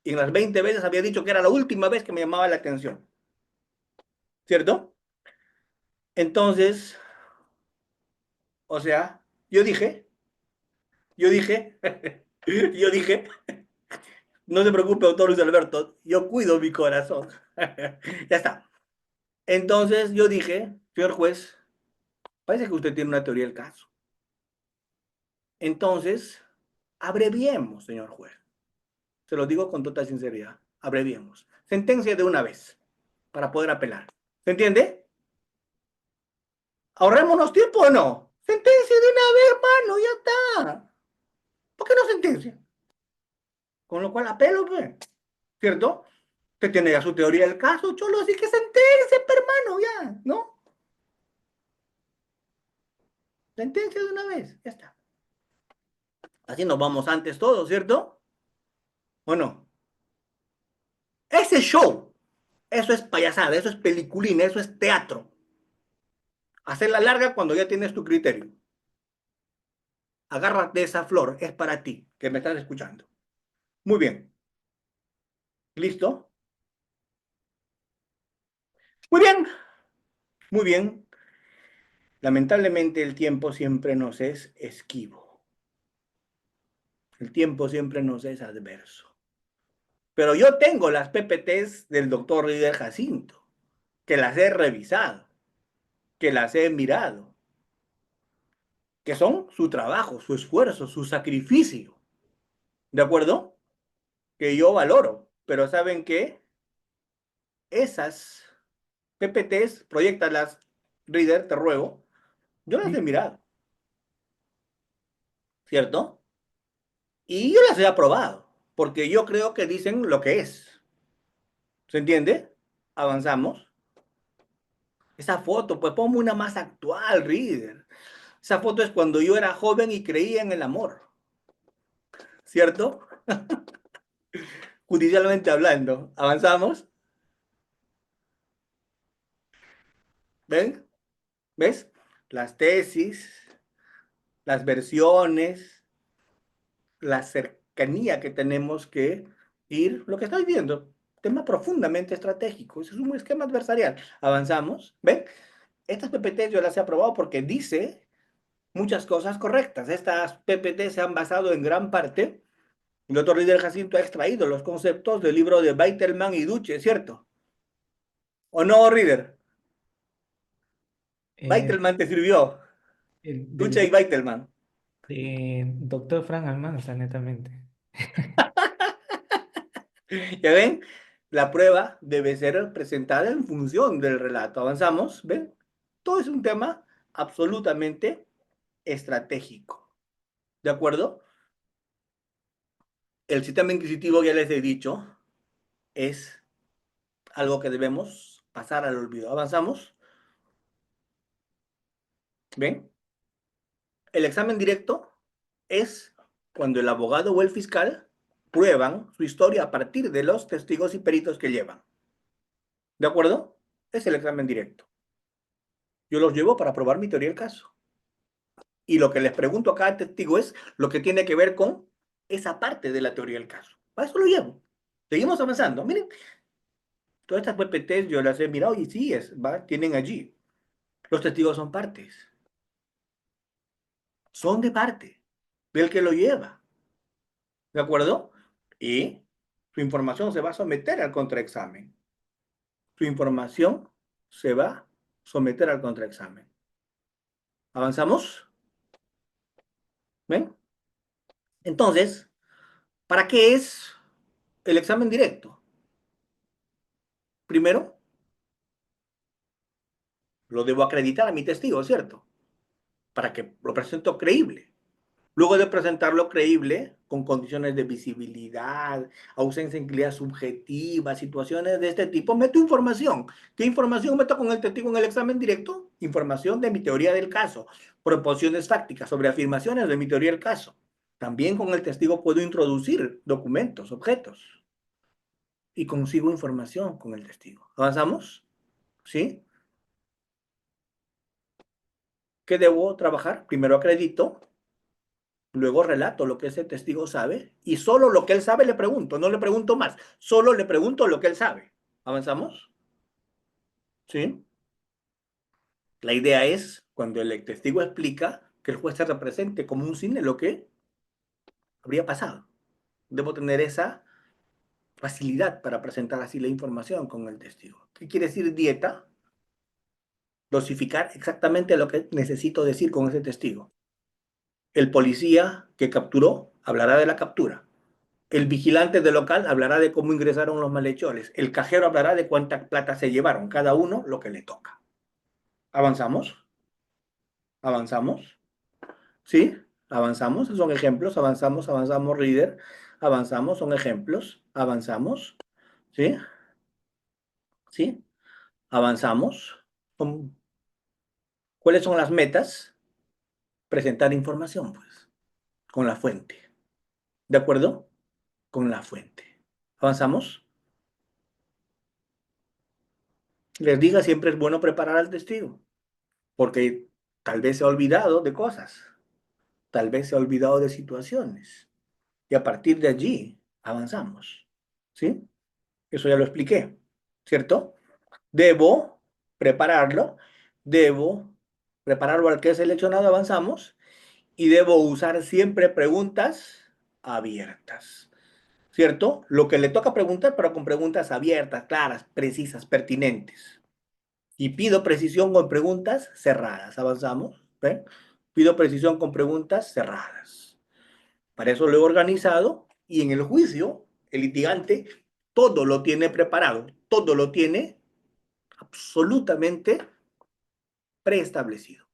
Y en las 20 veces había dicho que era la última vez que me llamaba la atención. ¿Cierto? Entonces, o sea, yo dije, yo dije, no se preocupe, doctor Luis Alberto, yo cuido mi corazón. Ya está. Entonces yo dije, señor juez, parece que usted tiene una teoría del caso. Entonces, abreviemos, señor juez. Se lo digo con total sinceridad. Abreviemos. Sentencia de una vez para poder apelar. ¿Se entiende? ¿Ahorrémonos tiempo o no? Sentencia de una vez, hermano, ya está. ¿Por qué no sentencia? Con lo cual apelo, pues. ¿Cierto? Usted tiene ya su teoría del caso, cholo, así que sentencia, hermano, ya, ¿no? Sentencia de una vez, ya está. Así nos vamos antes todos, ¿cierto? ¿O no? Ese show, eso es payasada, eso es peliculina, eso es teatro. Hacerla larga cuando ya tienes tu criterio. Agárrate esa flor, es para ti, que me estás escuchando. Muy bien, ¿listo? Muy bien, muy bien. Lamentablemente el tiempo siempre nos es esquivo. El tiempo siempre nos es adverso. Pero yo tengo las PPTs del doctor Rider Jacinto, que las he revisado, que las he mirado, que son su trabajo, su esfuerzo, su sacrificio, ¿de acuerdo? Que yo valoro. Pero ¿saben qué? Esas PPTs, proyectalas, Reader, te ruego, yo las he Sí, mirado, ¿cierto? Y yo las he aprobado, porque yo creo que dicen lo que es. ¿Se entiende? Avanzamos. Esa foto, pues ponme una más actual, Reader. Esa foto es cuando yo era joven y creía en el amor, ¿cierto? Judicialmente hablando. ¿Avanzamos? ¿Ven? ¿Ves? Las tesis, las versiones, la cercanía que tenemos que ir, lo que estoy viendo, tema profundamente estratégico, ese es un esquema adversarial. ¿Avanzamos? ¿Ven? Estas PPTs yo las he aprobado porque dice muchas cosas correctas. Estas PPT se han basado en gran parte, el doctor Líder Jacinto ha extraído los conceptos del libro de Beitelman y Duche, ¿cierto? ¿O no, Reader? eh, Beitelman te sirvió. del Duche y Beitelman. doctor Frank Almanza, netamente. ¿Ya ven? La prueba debe ser presentada en función del relato. ¿Avanzamos? ¿Ven? Todo es un tema absolutamente estratégico. ¿De acuerdo? El sistema inquisitivo, ya les he dicho, es algo que debemos pasar al olvido. ¿Avanzamos? ¿Ven? El examen directo es cuando el abogado o el fiscal prueban su historia a partir de los testigos y peritos que llevan. ¿De acuerdo? Es el examen directo. Yo los llevo para probar mi teoría del caso. Y lo que les pregunto a cada testigo es lo que tiene que ver con esa parte de la teoría del caso. Para eso lo llevo. Seguimos avanzando. Miren, todas estas PPTs yo las he mirado y sí, tienen allí. Los testigos son partes. Son de parte del que lo lleva. ¿De acuerdo? Y su información se va a someter al contraexamen. Su información se va a someter al contraexamen. ¿Avanzamos? ¿Ven? Entonces, ¿para qué es el examen directo? Primero, lo debo acreditar a mi testigo, ¿cierto? Para que lo presento creíble. Luego de presentarlo creíble, con condiciones de visibilidad, ausencia de inclinación subjetiva, situaciones de este tipo, meto información. ¿Qué información meto con el testigo en el examen directo? Información de mi teoría del caso, proposiciones fácticas sobre afirmaciones de mi teoría del caso. También con el testigo puedo introducir documentos, objetos, y consigo información con el testigo. ¿Avanzamos? ¿Sí? ¿Qué debo trabajar? Primero acredito, luego relato lo que ese testigo sabe y solo lo que él sabe le pregunto, no le pregunto más, solo le pregunto lo que él sabe. ¿Avanzamos? ¿Sí? La idea es, cuando el testigo explica, que el juez se represente como un cine lo que habría pasado. Debo tener esa facilidad para presentar así la información con el testigo. ¿Qué quiere decir dieta? Dosificar exactamente lo que necesito decir con ese testigo. El policía que capturó hablará de la captura. El vigilante del local hablará de cómo ingresaron los malhechores. El cajero hablará de cuánta plata se llevaron, cada uno lo que le toca. ¿Avanzamos? ¿Avanzamos? ¿Sí? ¿Avanzamos? Son ejemplos. Avanzamos, avanzamos, reader. Avanzamos, son ejemplos. Avanzamos. ¿Sí? ¿Sí? Avanzamos. ¿Cuáles son las metas? Presentar información, pues, con la fuente. ¿De acuerdo? Con la fuente. ¿Avanzamos? Les diga, siempre es bueno preparar al testigo, porque tal vez se ha olvidado de cosas, tal vez se ha olvidado de situaciones, y a partir de allí avanzamos. ¿Sí? Eso ya lo expliqué, ¿cierto? Debo prepararlo, debo prepararlo al que es seleccionado, avanzamos, y debo usar siempre preguntas abiertas, ¿cierto? Lo que le toca preguntar, pero con preguntas abiertas, claras, precisas, pertinentes. Y pido precisión con preguntas cerradas. Avanzamos. ¿Ven? Pido precisión con preguntas cerradas. Para eso lo he organizado y en el juicio, el litigante todo lo tiene preparado, todo lo tiene absolutamente preestablecido.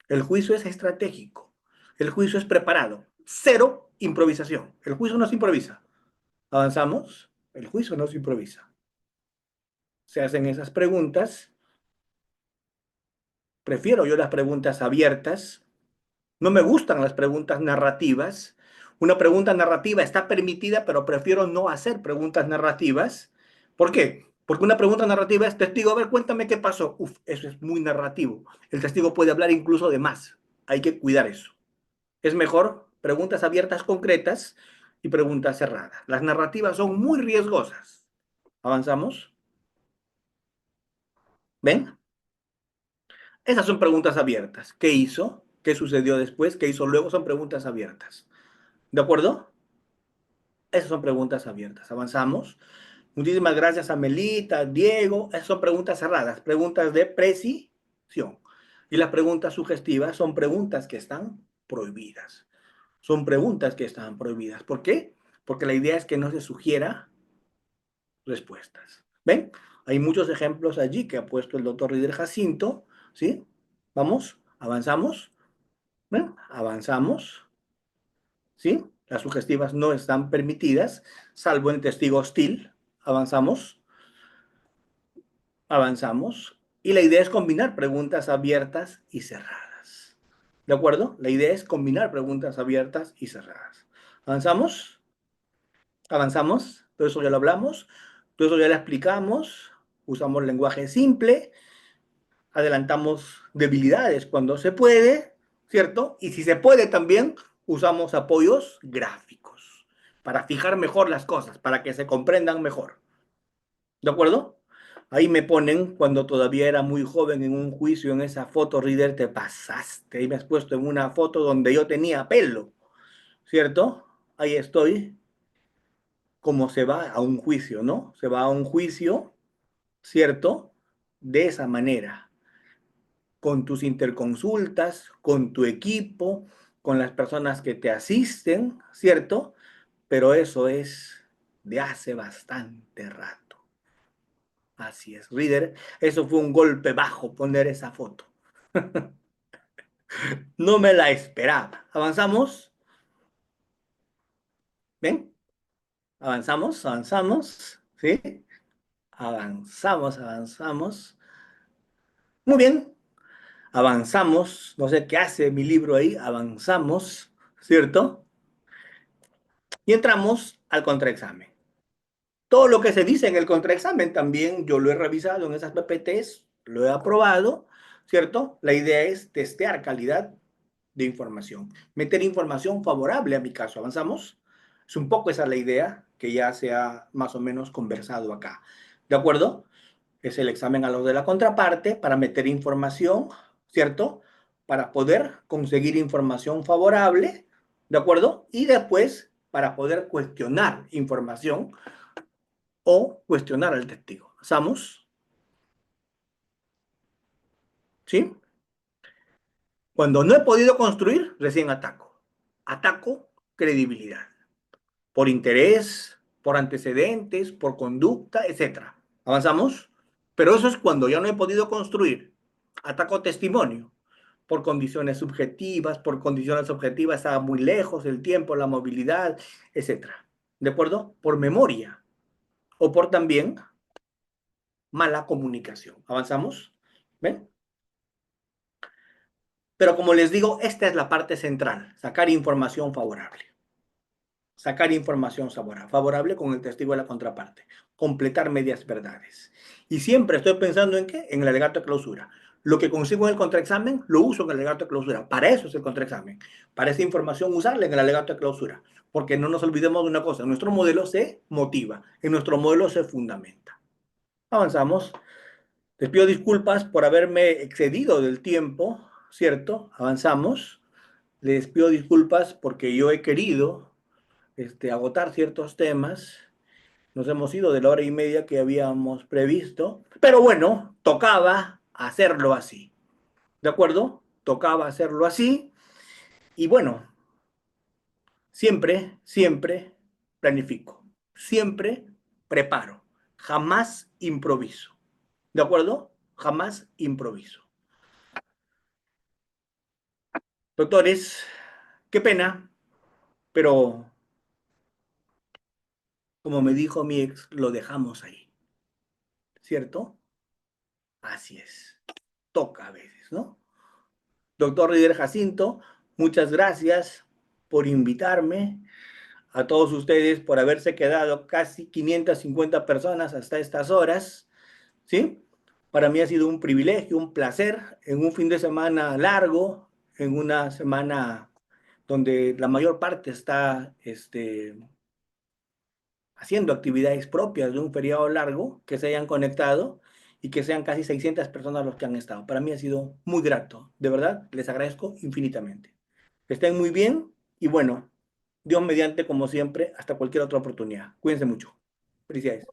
El juicio es estratégico, el juicio es preparado, cero improvisación. El juicio no se improvisa. Avanzamos, el juicio no se improvisa. Se hacen esas preguntas, prefiero yo las preguntas abiertas. No me gustan las preguntas narrativas. Una pregunta narrativa está permitida, pero prefiero no hacer preguntas narrativas. ¿Por qué? Porque una pregunta narrativa es testigo, a ver, cuéntame qué pasó. Uf, eso es muy narrativo. El testigo puede hablar incluso de más. Hay que cuidar eso. Es mejor preguntas abiertas concretas y preguntas cerradas. Las narrativas son muy riesgosas. ¿Avanzamos? ¿Ven? Esas son preguntas abiertas. ¿Qué hizo? ¿Qué sucedió después? ¿Qué hizo luego? Son preguntas abiertas. ¿De acuerdo? Esas son preguntas abiertas. Avanzamos. Muchísimas gracias a Melita, Diego. Esas son preguntas cerradas, preguntas de precisión. Y las preguntas sugestivas son preguntas que están prohibidas. Son preguntas que están prohibidas. ¿Por qué? Porque la idea es que no se sugiera respuestas. ¿Ven? Hay muchos ejemplos allí que ha puesto el doctor Rider Jacinto. ¿Sí? Vamos, avanzamos. ¿Ven? Avanzamos. ¿Sí? Las sugestivas no están permitidas, salvo en testigo hostil. Avanzamos. avanzamos. Y la idea es combinar preguntas abiertas y cerradas. ¿De acuerdo? La idea es combinar preguntas abiertas y cerradas. ¿Avanzamos? ¿Avanzamos? Todo eso ya lo hablamos. Todo eso ya lo explicamos. Usamos lenguaje simple. Adelantamos debilidades cuando se puede, ¿cierto? Y si se puede también, usamos apoyos gráficos para fijar mejor las cosas, para que se comprendan mejor. ¿De acuerdo? Ahí me ponen cuando todavía era muy joven en un juicio, en esa foto, Reader, te pasaste. Ahí me has puesto en una foto donde yo tenía pelo, ¿cierto? Ahí estoy, como se va a un juicio, ¿no? Se va a un juicio, ¿cierto? De esa manera, con tus interconsultas, con tu equipo, con las personas que te asisten, ¿cierto? Pero eso es de hace bastante rato. Así es, Reader. Eso fue un golpe bajo poner esa foto. No me la esperaba. ¿Avanzamos? ¿Ven? ¿Avanzamos? ¿Avanzamos? ¿Sí? Avanzamos, avanzamos. Muy bien. Avanzamos. No sé qué hace mi libro ahí. Avanzamos, ¿cierto? Y entramos al contraexamen. Todo lo que se dice en el contraexamen también yo lo he revisado en esas PPTs, lo he aprobado, ¿cierto? La idea es testear calidad de información, meter información favorable a mi caso. ¿Avanzamos? Es un poco esa la idea que ya se ha más o menos conversado acá. ¿De acuerdo? Es el examen a los de la contraparte para meter información, ¿cierto? Para poder conseguir información favorable, ¿de acuerdo? Y después para poder cuestionar información o cuestionar al testigo. ¿Pasamos? ¿Sí? Cuando no he podido construir, recién ataco. Ataco credibilidad. Por interés, por antecedentes, por conducta, etcétera. ¿Avanzamos? Pero eso es cuando ya no he podido construir. Ataco testimonio. Por condiciones subjetivas, por condiciones objetivas, estaba muy lejos el tiempo, la movilidad, etcétera. ¿De acuerdo? Por memoria. O por también mala comunicación. ¿Avanzamos? ¿Ven? Pero como les digo, esta es la parte central, sacar información favorable. Sacar información favorable con el testigo de la contraparte. Completar medias verdades. Y siempre estoy pensando en qué? En el alegato de clausura. Lo que consigo en el contraexamen, lo uso en el alegato de clausura. Para eso es el contraexamen. Para esa información usarla en el alegato de clausura. Porque no nos olvidemos de una cosa. Nuestro modelo se motiva. En nuestro modelo se fundamenta. Avanzamos. Les pido disculpas por haberme excedido del tiempo, ¿cierto? Avanzamos. Les pido disculpas porque yo he querido agotar ciertos temas. Nos hemos ido de la hora y media que habíamos previsto, pero bueno, tocaba hacerlo así. ¿De acuerdo? Tocaba hacerlo así. Y bueno, siempre, siempre planifico. Siempre preparo. Jamás improviso. ¿De acuerdo? Jamás improviso. Doctores, qué pena, pero como me dijo mi ex, lo dejamos ahí. ¿Cierto? Así es. Toca a veces, ¿no? Doctor Rider Jacinto, muchas gracias por invitarme, a todos ustedes por haberse quedado casi 550 personas hasta estas horas, ¿sí? Para mí ha sido un privilegio, un placer, en un fin de semana largo, en una semana donde la mayor parte está haciendo actividades propias de un feriado largo, que se hayan conectado y que sean casi 600 personas los que han estado. Para mí ha sido muy grato, de verdad, les agradezco infinitamente. Que estén muy bien y bueno, Dios mediante, como siempre, hasta cualquier otra oportunidad. Cuídense mucho. Felicidades.